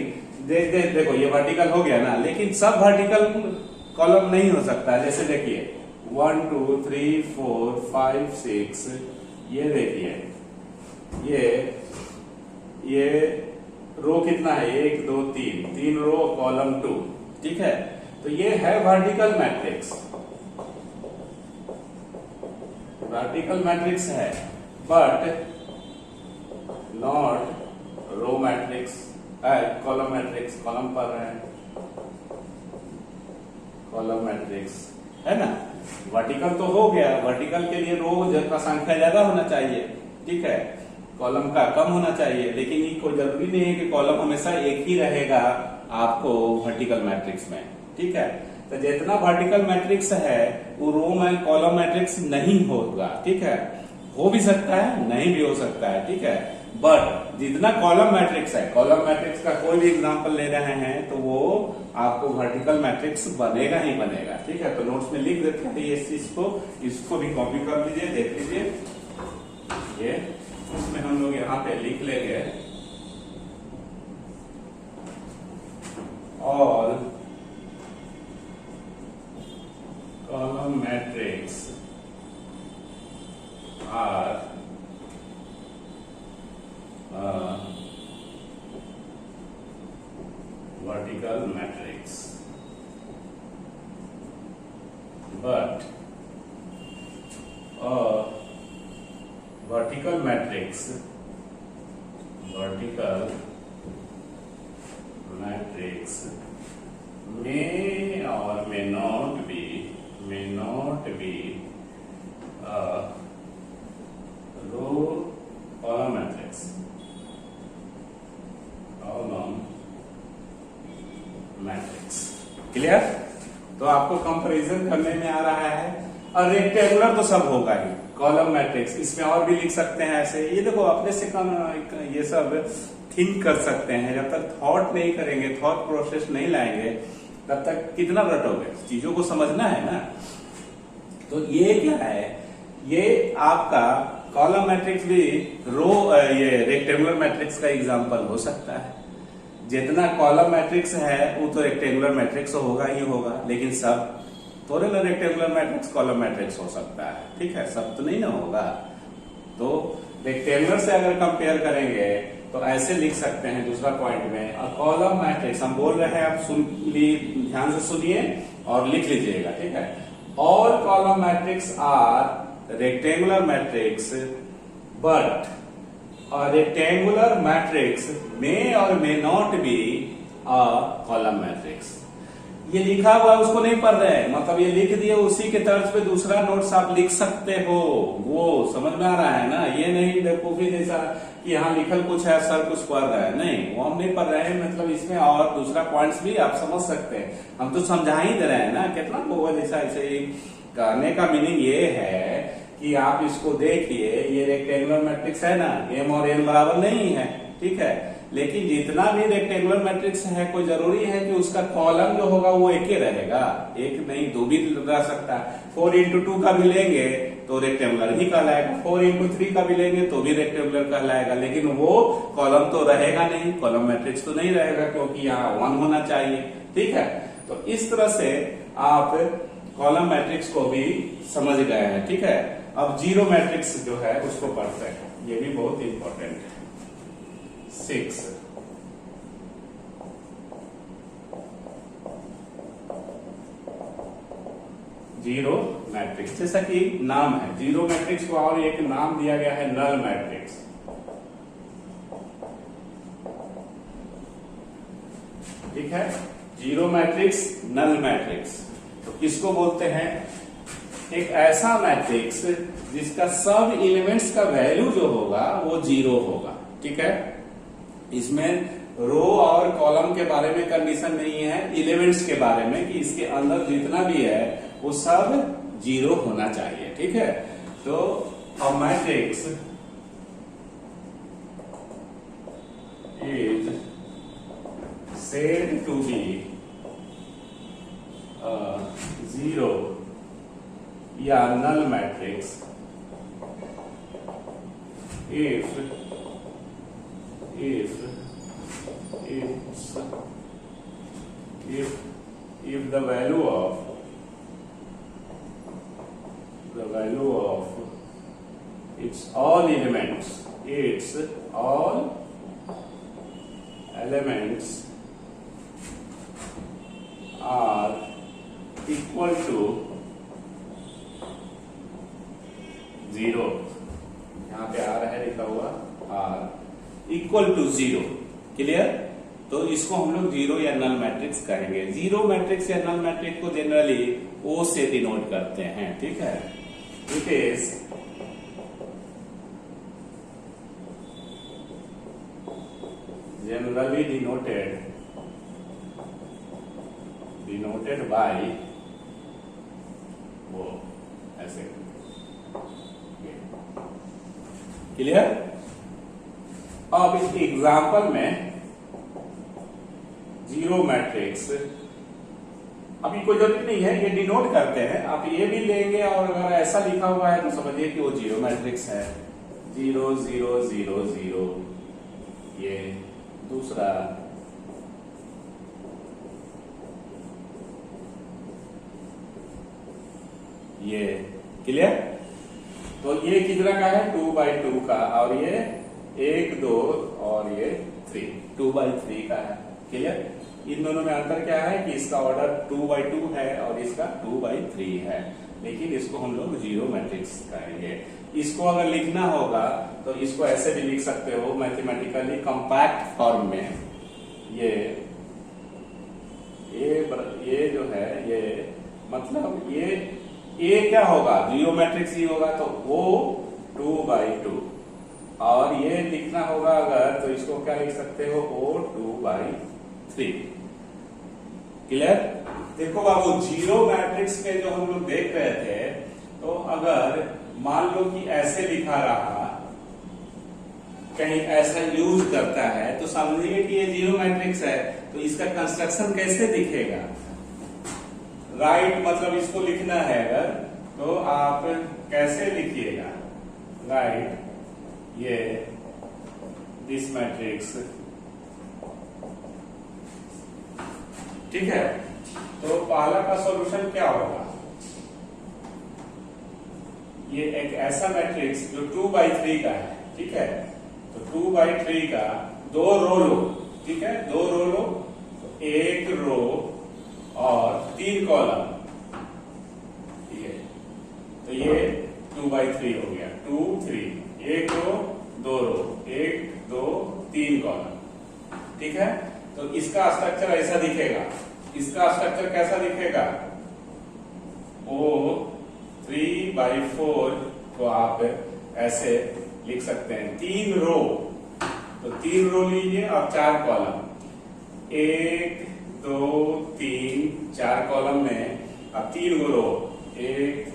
देखो ये वर्टिकल हो गया ना, लेकिन सब वर्टिकल कॉलम नहीं हो सकता है। जैसे देखिए 1 2 3 4 5 6 ये देखिए ये रो कितना है, 1 2 3 रो कॉलम 2, ठीक है। तो ये है वर्टिकल मैट्रिक्स है, but not row matrix, column matrix. Column पर है कॉलम मैट्रिक्स, है ना। वर्टिकल तो हो गया, वर्टिकल के लिए रो का संख्या ज्यादा होना चाहिए, ठीक है, कॉलम का कम होना चाहिए। लेकिन ये कोई जरूरी नहीं है कि कॉलम हमेशा एक ही रहेगा आपको वर्टिकल मैट्रिक्स में, ठीक है। तो जितना वर्टिकल मैट्रिक्स है वो रो में कॉलम मैट्रिक्स नहीं होगा, ठीक है। हो भी सकता है, नहीं भी हो सकता है, ठीक है। बट जितना कॉलम मैट्रिक्स है, कॉलम मैट्रिक्स का कोई भी एग्जांपल ले रहे हैं तो वो आपको वर्टिकल मैट्रिक्स बनेगा ही बनेगा, ठीक है। तो नोट्स में लिख देते हैं ये चीज को, इसको भी कॉपी कर लीजिए, देख लीजिए। ये उसमें हम लोग यहाँ पे लिख लेंगे और column matrix are vertical matrix, but vertical matrix may or may not be row column matrix, clear. तो आपको कंपैरिजन करने में आ रहा है। और रेक्टेंगुलर तो सब होगा ही, कॉलम मैट्रिक्स। इसमें और भी लिख सकते हैं ऐसे। ये देखो अपने से कम ये सब थिंक कर सकते हैं। जब तक थॉट नहीं करेंगे, थॉट प्रोसेस नहीं लाएंगे, तब तक कितना रटोगे, चीजों को समझना है ना। तो ये क्या है, ये आपका कॉलम मैट्रिक्स भी ये रेक्टेंगुलर मैट्रिक्स का एग्जांपल हो सकता है। जितना कॉलम मैट्रिक्स है वो तो रेक्टेंगुलर मैट्रिक्स होगा ही होगा, लेकिन सब थोड़े ना रेक्टेंगुलर मैट्रिक्स कॉलम मैट्रिक्स हो सकता है, ठीक है। सब तो नहीं ना होगा। तो रेक्टेंगुलर से अगर कंपेयर करेंगे तो ऐसे लिख सकते हैं दूसरा पॉइंट में। और कॉलम मैट्रिक्स हम बोल रहे हैं, आप ध्यान से सुनिए और लिख लीजिएगा, ठीक है। All column matrix are rectangular matrix, but a rectangular matrix may or may not be a column matrix। ये लिखा हुआ उसको नहीं पढ़ रहे हैं, मतलब ये लिख दिए, उसी के तर्ज पे दूसरा नोट्स आप लिख सकते हो। वो समझ में आ रहा है ना। ये नहीं बेवकूफी जैसा कि यहाँ लिखल कुछ है, सर कुछ पढ़ रहा है, नहीं वो हम नहीं पढ़ रहे हैं। मतलब इसमें और दूसरा पॉइंट्स भी आप समझ सकते हैं, हम तो समझा ही दे रहे हैं ना। कितना होगा जैसा ऐसे ही कहने का मीनिंग ये है कि आप इसको देखिए, ये रेक्टेंगुलर मैट्रिक्स है ना, m और n बराबर नहीं है, ठीक है, लेकिन जितना भी रेक्टेंगुलर मैट्रिक्स है कोई जरूरी है कि उसका कॉलम जो होगा वो एक ही रहेगा, एक नहीं दो भी रह सकता है। 4 into 2 का भी लेंगे तो रेक्टेंगुलर ही कहलाएगा, 4 into 3 का भी लेंगे तो भी रेक्टेंगुलर कहलाएगा, लेकिन वो कॉलम तो रहेगा नहीं, कॉलम मैट्रिक्स तो नहीं रहेगा क्योंकि यहाँ 1 होना चाहिए, ठीक है। तो इस तरह से आप कॉलम मैट्रिक्स को भी समझ गए हैं, ठीक है। अब जीरो मैट्रिक्स जो है उसको पढ़ते हैं, ये भी बहुत इंपॉर्टेंट है। 6 जीरो मैट्रिक्स, जैसा कि नाम है जीरो मैट्रिक्स को और एक नाम दिया गया है नल मैट्रिक्स, ठीक है। जीरो मैट्रिक्स, नल मैट्रिक्स, तो किसको बोलते हैं? एक ऐसा मैट्रिक्स जिसका सब एलिमेंट्स का वैल्यू जो होगा वो जीरो होगा, ठीक है। इसमें रो और कॉलम के बारे में कंडीशन नहीं है, एलिमेंट्स के बारे में कि इसके अंदर जितना भी है वो सब जीरो होना चाहिए, ठीक है। तो a matrix is said to be a zero या null matrix if the value of its all elements are equal to 0, यहाँ पे आ रहा है लिखा हुआ आर इक्वल टू 0, क्लियर। तो इसको हम लोग जीरो या नल मैट्रिक्स कहेंगे। जीरो मैट्रिक्स या नल मैट्रिक्स को जनरली ओ से डिनोट करते हैं, ठीक है। It is generally denoted by वो ऐसे, क्लियर। अब इस एग्जाम्पल में जीरो मैट्रिक्स, अभी कोई जरूरत नहीं है, ये डिनोट करते हैं, आप ये भी लेंगे और अगर ऐसा लिखा हुआ है तो समझिए कि वो जीरो मैट्रिक्स है। 0 0 0 0, ये दूसरा ये, क्लियर। तो ये कितना का है? 2/2 का, और ये 1 2 और ये 3, 2/3 का है, क्लियर। इन दोनों में अंतर क्या है कि इसका ऑर्डर 2/2 है और इसका 2/3 है, लेकिन इसको हम लोग जीरो मैट्रिक्स कहेंगे। इसको अगर लिखना होगा तो इसको ऐसे भी लिख सकते हो मैथमेटिकली कॉम्पैक्ट फॉर्म में। ये जो है ये मतलब ये क्या होगा? जीरो मैट्रिक्स ही होगा, तो वो 2/2, और ये लिखना होगा अगर तो इसको क्या लिख सकते हो? वो 2/3, क्लियर। देखो बाबू, जीरो मैट्रिक्स के जो हम लोग देख रहे थे, तो अगर मान लो कि ऐसे लिखा रहा, कहीं ऐसा यूज करता है, तो समझिए कि ये जीरो मैट्रिक्स है। तो इसका कंस्ट्रक्शन कैसे दिखेगा? राइट मतलब इसको लिखना है अगर, तो आप कैसे लिखिएगा? राइट ये दिस मैट्रिक्स, ठीक है। तो पहला का सॉल्यूशन क्या होगा? ये एक ऐसा मैट्रिक्स जो 2/3 का है, ठीक है। तो 2/3 का 2 रो लो, ठीक है, 2 रो लो, तो 1 रो और 3 कॉलम, ठीक है। तो ये 2/3 हो गया, 2 3, 1 रो 2 रो, 1 2 3 कॉलम, ठीक है। तो इसका स्ट्रक्चर ऐसा दिखेगा। इसका स्ट्रक्चर कैसा दिखेगा? ओ 3/4 को आप ऐसे लिख सकते हैं। 3 रो 3 रो लीजिए और 4 कॉलम, 1 2 3 4 कॉलम में अब 3 गो रो, एक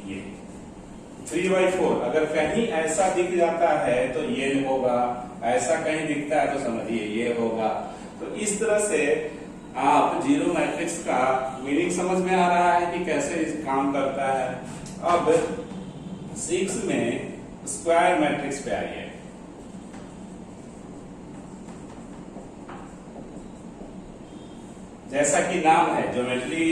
ये 3/4। अगर कहीं ऐसा दिख जाता है तो ये होगा, ऐसा कहीं दिखता है तो समझिए ये होगा। तो इस तरह से आप जीरो मैट्रिक्स का मीनिंग समझ में आ रहा है कि कैसे इस काम करता है। अब 6 में स्क्वायर मैट्रिक्स पे आइए। जैसा कि नाम है, ज्योमेट्री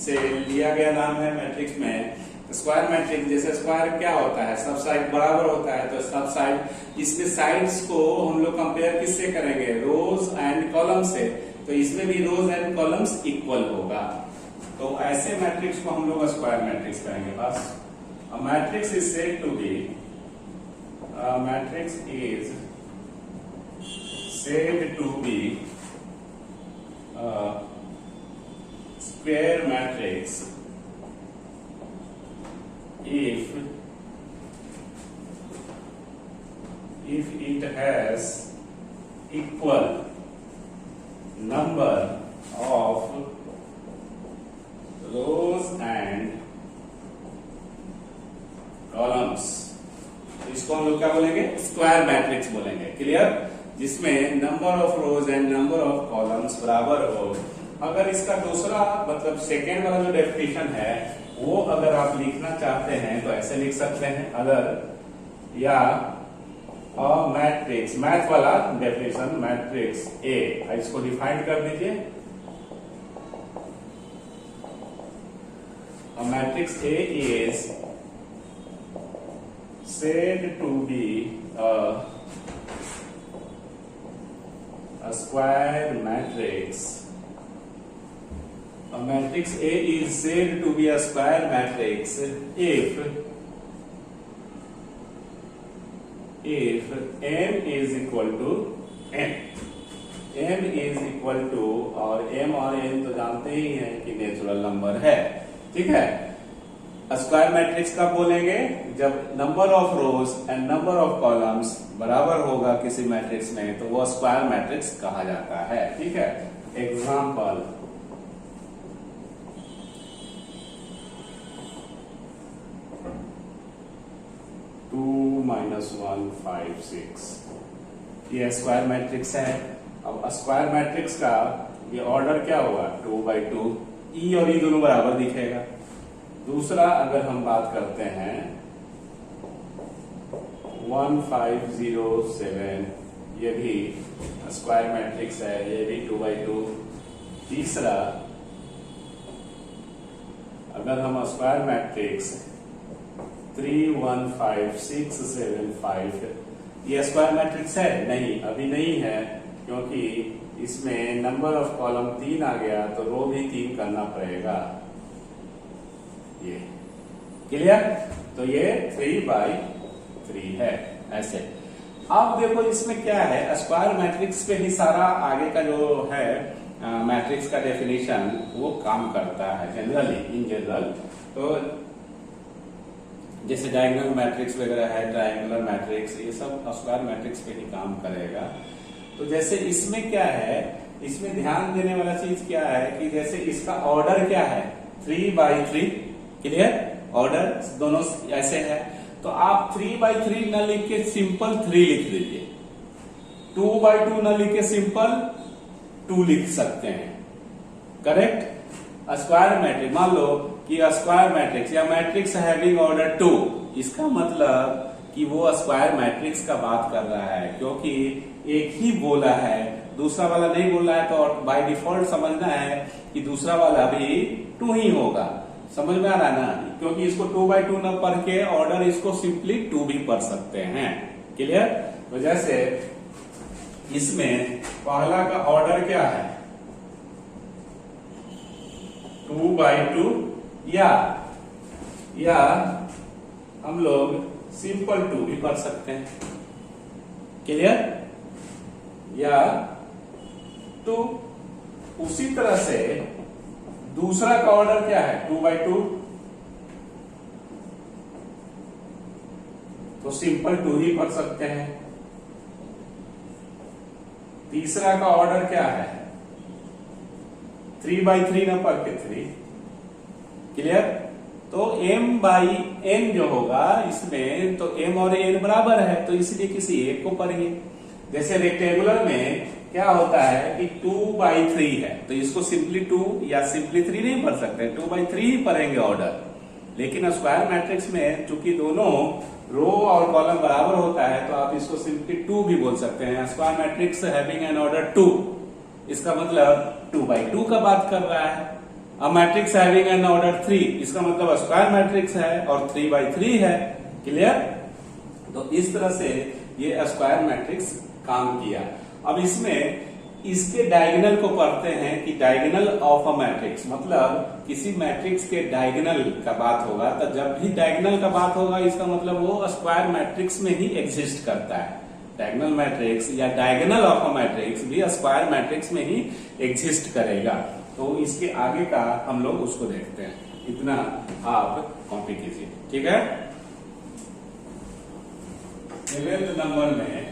से लिया गया नाम है मैट्रिक्स में स्क्वायर मैट्रिक्स। जैसे स्क्वायर क्या होता है, सब साइड बराबर होता है, तो सब साइड, इसमें साइड्स को हम लोग कंपेयर किससे करेंगे, रोज एंड कॉलम से। तो इसमें भी रोज एंड कॉलम्स इक्वल होगा, तो ऐसे मैट्रिक्स को हम लोग स्क्वायर मैट्रिक्स कहेंगे। बस matrix is said to be, matrix is said to be square matrix if it has equal number of rows and columns। इसको हम लोग क्या बोलेंगे, स्क्वायर मैट्रिक्स बोलेंगे। क्लियर? जिसमें number of rose and number of columns बराबर हो। अगर इसका दूसरा मतलब सेकेंड वाला जो डेफिनेशन है वो अगर आप लिखना चाहते हैं तो ऐसे लिख सकते हैं, अगर या मैट्रिक्स, मैथ वाला डेफिनेशन, मैट्रिक्स ए, इसको डिफाइन कर दीजिए। Matrix A is said to be a square matrix. A matrix A is said to be a square matrix if m is equal to n। m is equal to, और m और n तो जानते ही हैं कि natural number है। ठीक है? Square matrix कब बोलेंगे, जब number of rose and number of columns बराबर होगा किसी मैट्रिक्स में, तो वो स्क्वायर मैट्रिक्स कहा जाता है। ठीक है? एग्जाम्पल, टू माइनस 1 5 6, ये स्क्वायर मैट्रिक्स है। अब स्क्वायर मैट्रिक्स का ये ऑर्डर क्या हुआ, 2/2, ई और ई दोनों बराबर दिखेगा। दूसरा अगर हम बात करते हैं 1 5 0 7, ये भी स्क्वायर मैट्रिक्स है, ये भी 2/2। तीसरा अगर हम स्क्वायर मैट्रिक्स 3 1 5 6 7 5, ये स्क्वायर मैट्रिक्स है? नहीं, अभी नहीं है, क्योंकि इसमें नंबर ऑफ कॉलम 3 आ गया तो रो भी 3 करना पड़ेगा। ये क्लियर? तो ये 3/3 है ऐसे। अब देखो इसमें क्या है, स्क्वायर मैट्रिक्स पे ही सारा आगे का जो है मैट्रिक्स का डेफिनेशन वो काम करता है जनरली, इन जनरल। तो जैसे डायगोनल मैट्रिक्स वगैरह है, ट्रायंगुलर मैट्रिक्स, ये सब स्क्वायर मैट्रिक्स पे ही काम करेगा। तो जैसे इसमें क्या है, इसमें ध्यान देने वाला चीज क्या है कि जैसे इसका ऑर्डर क्या है, 3/3। क्लियर? ऑर्डर दोनों ऐसे है, तो आप 3/3 न लिख के सिंपल 3 लिख दीजिए, 2/2 न लिख के सिंपल 2 लिख सकते हैं। करेक्ट? स्क्वायर मैट्रिक्स, मान लो कि स्क्वायर मैट्रिक्स या मैट्रिक्स हैविंग ऑर्डर 2, इसका मतलब कि वो स्क्वायर मैट्रिक्स का बात कर रहा है, क्योंकि एक ही बोला है, दूसरा वाला नहीं बोला है, तो बाय डिफॉल्ट समझना है कि दूसरा वाला भी 2 ही होगा। समझ में आ रहा है ना? क्योंकि इसको 2/2 न पढ़ के ऑर्डर इसको सिंपली 2 भी पढ़ सकते हैं। क्लियर? तो जैसे इसमें पहला का ऑर्डर क्या है, 2/2, या हम लोग सिंपल 2 भी पढ़ सकते हैं। क्लियर? या 2। उसी तरह से दूसरा का ऑर्डर क्या है, 2/2, तो सिंपल 2 ही पढ़ सकते हैं। तीसरा का ऑर्डर क्या है, 3/3 न पढ़ के 3। क्लियर। तो m बाई n जो होगा इसमें, तो m और n बराबर है, तो इसलिए किसी एक को पढ़िए। जैसे रेक्टेंगुलर में क्या होता है कि 2/3 है, तो इसको सिंपली 2 या सिंपली 3 नहीं पढ़ सकते, 2/3 ही पढ़ेंगे ऑर्डर। लेकिन स्क्वायर मैट्रिक्स में चूंकि दोनों रो और कॉलम बराबर होता है, तो आप इसको सिंपली 2 भी बोल सकते हैं। Square matrix having an order 2, इसका मतलब 2/2 का बात कर रहा है। A matrix having an order 3, इसका मतलब स्क्वायर मैट्रिक्स है और 3/3 है। क्लियर। तो इस तरह से ये स्क्वायर मैट्रिक्स काम किया। अब इसमें इसके डायगोनल को पढ़ते हैं कि डायगोनल ऑफ अ मैट्रिक्स, मतलब किसी मैट्रिक्स के डायगोनल का बात होगा, तो जब भी डायगोनल का बात होगा इसका मतलब वो स्क्वायर मैट्रिक्स में ही एग्जिस्ट करता है। डायगोनल मैट्रिक्स या डायगोनल ऑफ अ मैट्रिक्स भी स्क्वायर मैट्रिक्स में ही एग्जिस्ट करेगा। तो इसके आगे का हम लोग उसको देखते हैं, इतना आप कॉपी कीजिए। ठीक है। 11th नंबर में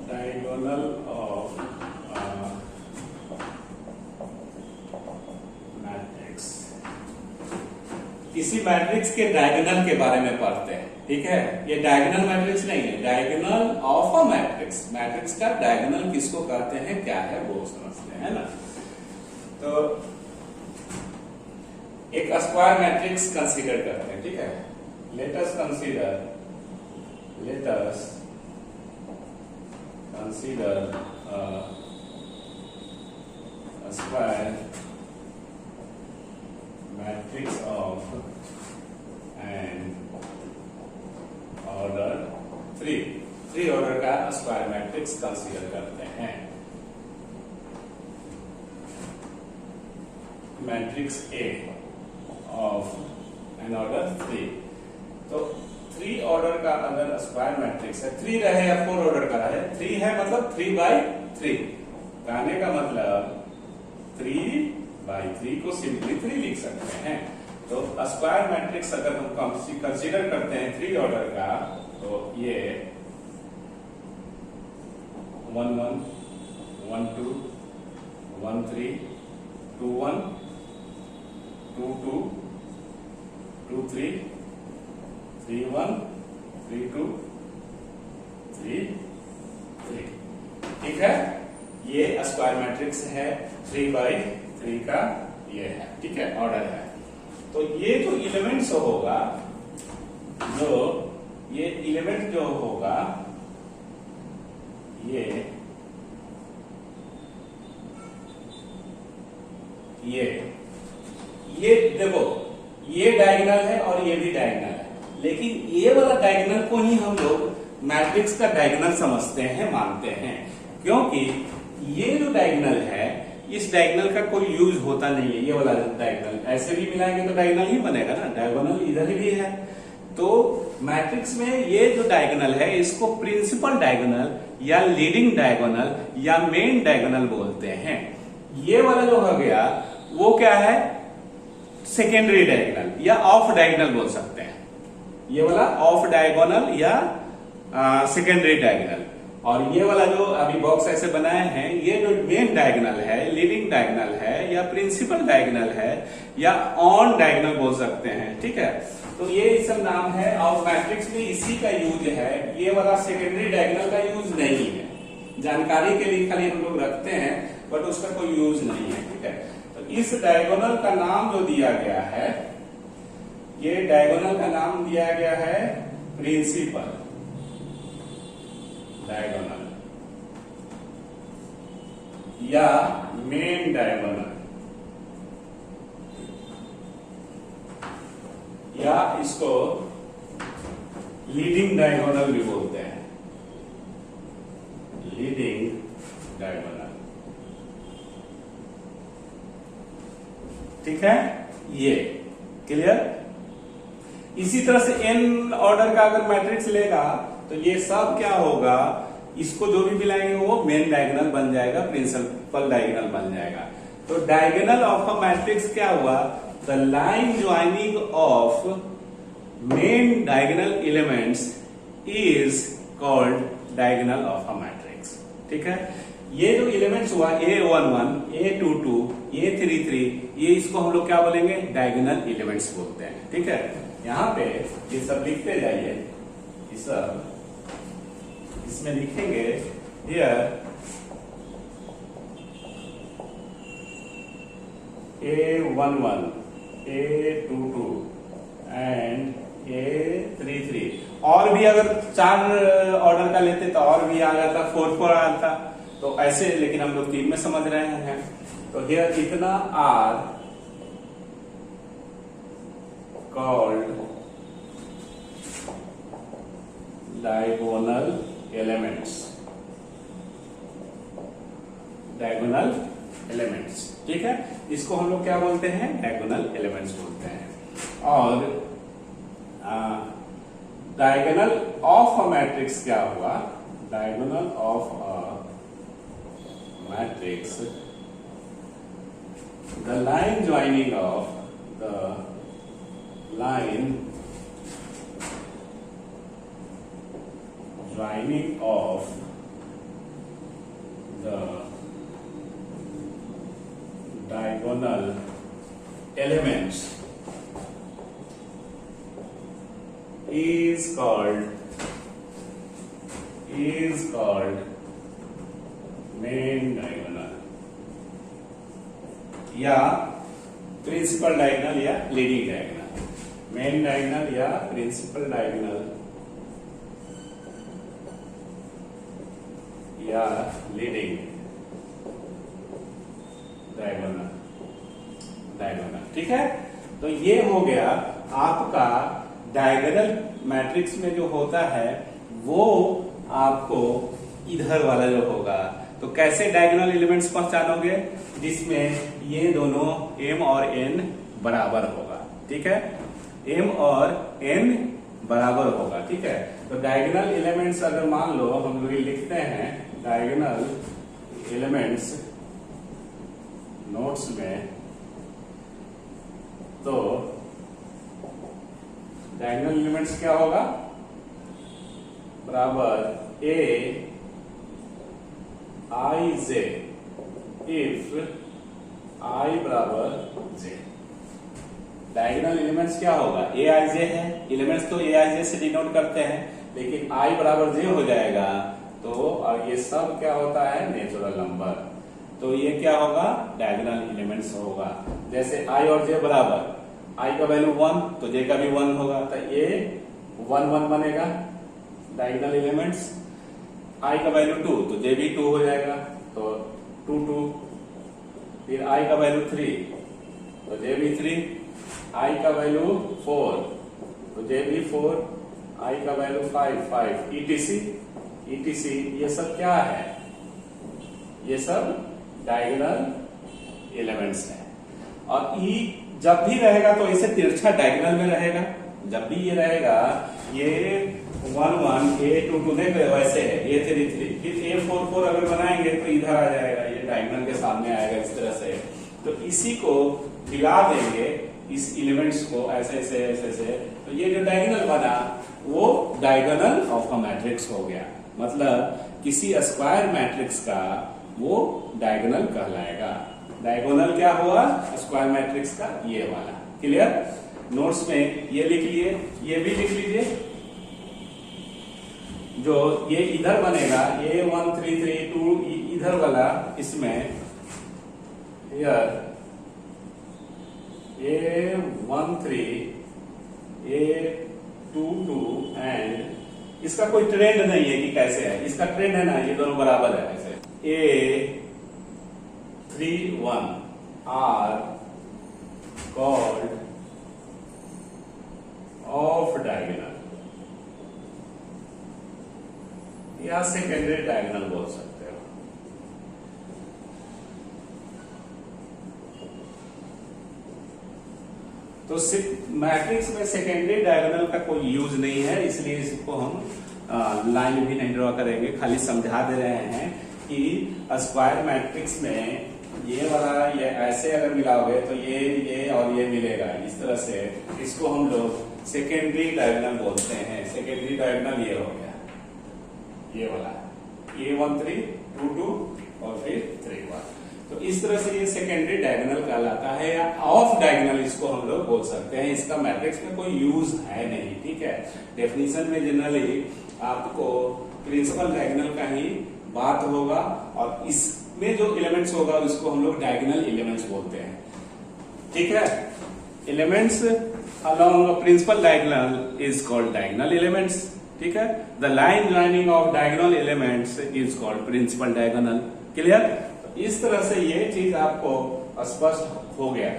डायगोनल ऑफ मैट्रिक्स, किसी मैट्रिक्स के डायगोनल के बारे में पढ़ते हैं। ठीक है। ये डायगोनल मैट्रिक्स नहीं है, diagonal of a matrix. Matrix का डायगोनल किसको कहते हैं, क्या है, वो समझते हैं ना। तो एक स्क्वायर मैट्रिक्स कंसीडर करते हैं। ठीक है। Let us consider a square matrix of an order 3 order का स्क्वायर मैट्रिक्स कंसीडर करते हैं। Matrix A of an order 3। तो 3 ऑर्डर का अगर स्क्वायर मैट्रिक्स है, 3 रहे या 4 ऑर्डर का रहे, 3 है मतलब 3/3। कहने का मतलब 3/3 को सिंपली 3 लिख सकते हैं। तो स्क्वायर मैट्रिक्स अगर हम कंसीडर करते हैं 3 ऑर्डर का, तो ये 1 1 1 2 1 3 2 1 2 2 2 3 3 1 3 2 3 3। ठीक है। ये स्क्वायर मैट्रिक्स है 3/3 का, ये है। ठीक है, ऑर्डर है। तो ये जो एलिमेंट्स होगा, जो ये एलिमेंट जो होगा, ये देखो, ये डायगोनल है और ये भी डायगोनल है, लेकिन ये वाला डायगोनल को ही हम लोग मैट्रिक्स का डायगोनल समझते हैं, मानते हैं, क्योंकि ये जो डायगोनल है, इस डायगोनल का कोई यूज होता नहीं है। ये वाला डायगोनल ऐसे भी मिलाएंगे तो डायगोनल ही बनेगा ना, डायगोनल इधर भी है। तो मैट्रिक्स में ये जो डायगोनल है, इसको प्रिंसिपल डायगोनल या लीडिंग डायगोनल या मेन डायगोनल बोलते हैं। ये वाला जो हो गया वो क्या है, सेकेंडरी डायगोनल या ऑफ डायगोनल बोल सकते हैं। ये वाला ऑफ डायगोनल या सेकेंडरी डायगोनल, और ये वाला जो अभी बॉक्स ऐसे बनाए हैं, ये जो मेन डायगोनल है, लीडिंग डायगोनल है या प्रिंसिपल डायगोनल है या ऑन डायगोनल बोल सकते हैं। ठीक है। तो ये सब नाम है, और मैट्रिक्स में इसी का यूज है। ये वाला सेकेंडरी डायगोनल का यूज नहीं है, जानकारी के लिए खाली हम लोग रखते हैं, बट उसका कोई यूज नहीं है। ठीक है। तो इस डायगोनल का नाम जो दिया गया है, ये डायगोनल का नाम दिया गया है प्रिंसिपल डायगोनल या मेन डायगोनल, या इसको लीडिंग डायगोनल भी बोलते हैं, लीडिंग डायगोनल। ठीक है, ये क्लियर। इसी तरह से n ऑर्डर का अगर मैट्रिक्स लेगा तो ये सब क्या होगा, इसको जो भी मिलाएंगे वो मेन डायगोनल बन जाएगा, प्रिंसिपल डायगोनल बन जाएगा। तो डायगोनल ऑफ अ मैट्रिक्स क्या हुआ, the line joining of main diagonal elements is called diagonal of a matrix. ठीक है, ये जो एलिमेंट्स हुआ A11, A22, A33, ये इसको हम लोग क्या बोलेंगे, डायगोनल एलिमेंट्स बोलते हैं। ठीक है, यहाँ पे ये सब लिखते जाइए, ये सब इसमें लिखेंगे here A11, A22 and A33। और भी अगर 4 ऑर्डर का लेते तो और भी आ जाता, 4 आ जाता, तो ऐसे, लेकिन हम लोग 3 में समझ रहे हैं। तो हियर इतना are called diagonal elements, diagonal elements. ठीक है, इसको हम लोग क्या बोलते हैं, डायगोनल एलिमेंट्स बोलते हैं। और डायगोनल ऑफ अ मैट्रिक्स क्या हुआ, diagonal of a matrix, the line joining of the line joining of the diagonal elements is called main diagonal या प्रिंसिपल डायगोनल या लीडिंग डायगोनल, मेन डायगोनल या principal diagonal या leading diagonal. ठीक है, तो ये हो गया आपका डायगोनल मैट्रिक्स में जो होता है वो आपको इधर वाला जो होगा। तो कैसे डायगोनल एलिमेंट्स पहचानोगे, जिसमें ये दोनों m और n बराबर होगा। ठीक है, m और n बराबर होगा। ठीक है, तो डायगोनल एलिमेंट्स अगर मान लो हम लोग लिखते हैं डायगोनल एलिमेंट्स नोट्स में, तो डायगोनल एलिमेंट्स क्या होगा, बराबर a I j if I बराबर j। डायगोनल एलिमेंट्स क्या होगा, a I j है, एलिमेंट्स तो a I j से डिनोट करते हैं, लेकिन I बराबर j हो जाएगा तो और ये सब क्या होता है, नेचुरल नंबर। तो ये क्या होगा, डायगोनल एलिमेंट्स होगा। जैसे i और j बराबर, i का वैल्यू 1 तो j का भी 1 होगा, तो ये 1 1 बनेगा डायगोनल एलिमेंट्स। i का वैल्यू 2 तो j भी 2 हो जाएगा, तो 2 2। फिर i का वैल्यू 3 तो j भी 3, i का वैल्यू 4 तो j भी 4, i का वैल्यू 5 5, etc। ये सब क्या है, ये सब डायगोनल एलिमेंट्स है। और ई जब भी रहेगा तो इसे तिरछा डायगोनल में रहेगा। जब भी ये रहेगा, ये 1 1 A22 देखो वैसे है, A33, फिर A44 अगर बनाएंगे तो इधर आ जाएगा, ये डायगोनल के सामने आएगा इस तरह से। तो इसी को मिला देंगे, इस एलिमेंट्स को ऐसे ऐसे ऐसे ऐसे, तो ये जो डायगोनल बना वो डायगोनल ऑफ अ मैट्रिक्स हो गया। मतलब किसी स्क्वायर मैट्रिक्स का वो डायगोनल कहलाएगा। डायगोनल क्या हुआ, स्क्वायर मैट्रिक्स का ये वाला। क्लियर, नोट्स में ये लिख लिए, ये भी लिख लीजिए। जो ये इधर बनेगा A1332 इधर वाला, इसमें A13 A22 एंड इसका कोई ट्रेंड नहीं है कि कैसे है, इसका ट्रेंड है ना, ये दोनों बराबर है ऐसे। A31 are called off diagonal या सेकेंडरी डायगोनल बोल सकते हो। तो मैट्रिक्स में सेकेंडरी डायगोनल का कोई यूज नहीं है, इसलिए इसको हम लाइन भी नहीं ड्रॉ करेंगे, खाली समझा दे रहे हैं कि स्क्वायर मैट्रिक्स में ये वाला ये ऐसे अगर मिलाओगे तो ये और ये मिलेगा, इस तरह से इसको हम लोग सेकेंडरी डायगोनल बोलते हैं। सेकेंडरी डायगोनल ये हो गया, ये वाला A13, 22 और फिर 31। तो इस तरह से ये सेकेंडरी डायगोनल कहलाता है, या ऑफ डायगोनल इसको हम लोग बोल सकते हैं। इसका मैट्रिक्स में कोई यूज है नहीं, ठीक है। डेफिनेशन में जनरली आपको प्रिंसिपल डायगोनल का ही बात होगा, और इसमें जो एलिमेंट्स होगा उसको हम लोग डायगोनल एलिमेंट्स बोलते हैं, ठीक है। Elements along a principal diagonal is called diagonal elements, ठीक है। The line joining of diagonal elements is called principal diagonal, clear. इस तरह से ये चीज आपको स्पष्ट हो गया।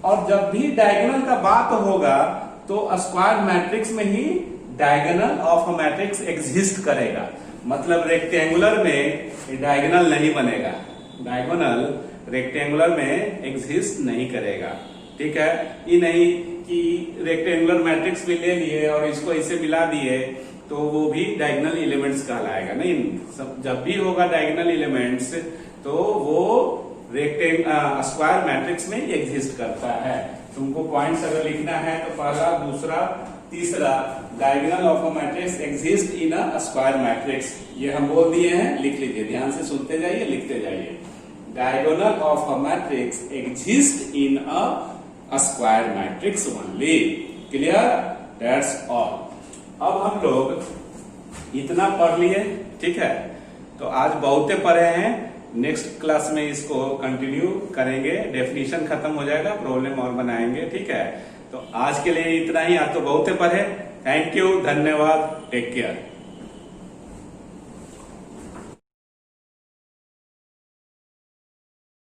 और जब भी डायगोनल का बात होगा तो स्क्वायर मैट्रिक्स में ही diagonal of a matrix exist करेगा, मतलब रेक्टेंगुलर में डायगोनल नहीं बनेगा, डायगोनल रेक्टेंगुलर में एग्जिस्ट नहीं करेगा, ठीक है। ये नहीं कि रेक्टेंगुलर मैट्रिक्स भी ले लिए और इसको इसे मिला दिए तो वो भी डायगोनल एलिमेंट्स कहलाएगा, नहीं। जब भी होगा डायगोनल एलिमेंट्स तो वो स्क्वायर मैट्रिक्स में एग्जिस्ट करता है। तुमको पॉइंट्स अगर लिखना है तो पहला, दूसरा, तीसरा, diagonal of a matrix exist in a square matrix, ये हम बोल दिए हैं, लिख लीजिए, ध्यान से सुनते जाइए, लिखते जाइए। Diagonal of a matrix exist in a square matrix only, clear, that's all. अब हम लोग इतना पढ़ लिए, ठीक है। तो आज बहुते पढ़े हैं, नेक्स्ट क्लास में इसको कंटिन्यू करेंगे, डेफिनेशन खत्म हो जाएगा, प्रॉब्लम और बनाएंगे, ठीक है। तो आज के लिए इतना ही, आज तो बहुते पढ़े। थैंक यू, धन्यवाद, टेक केयर।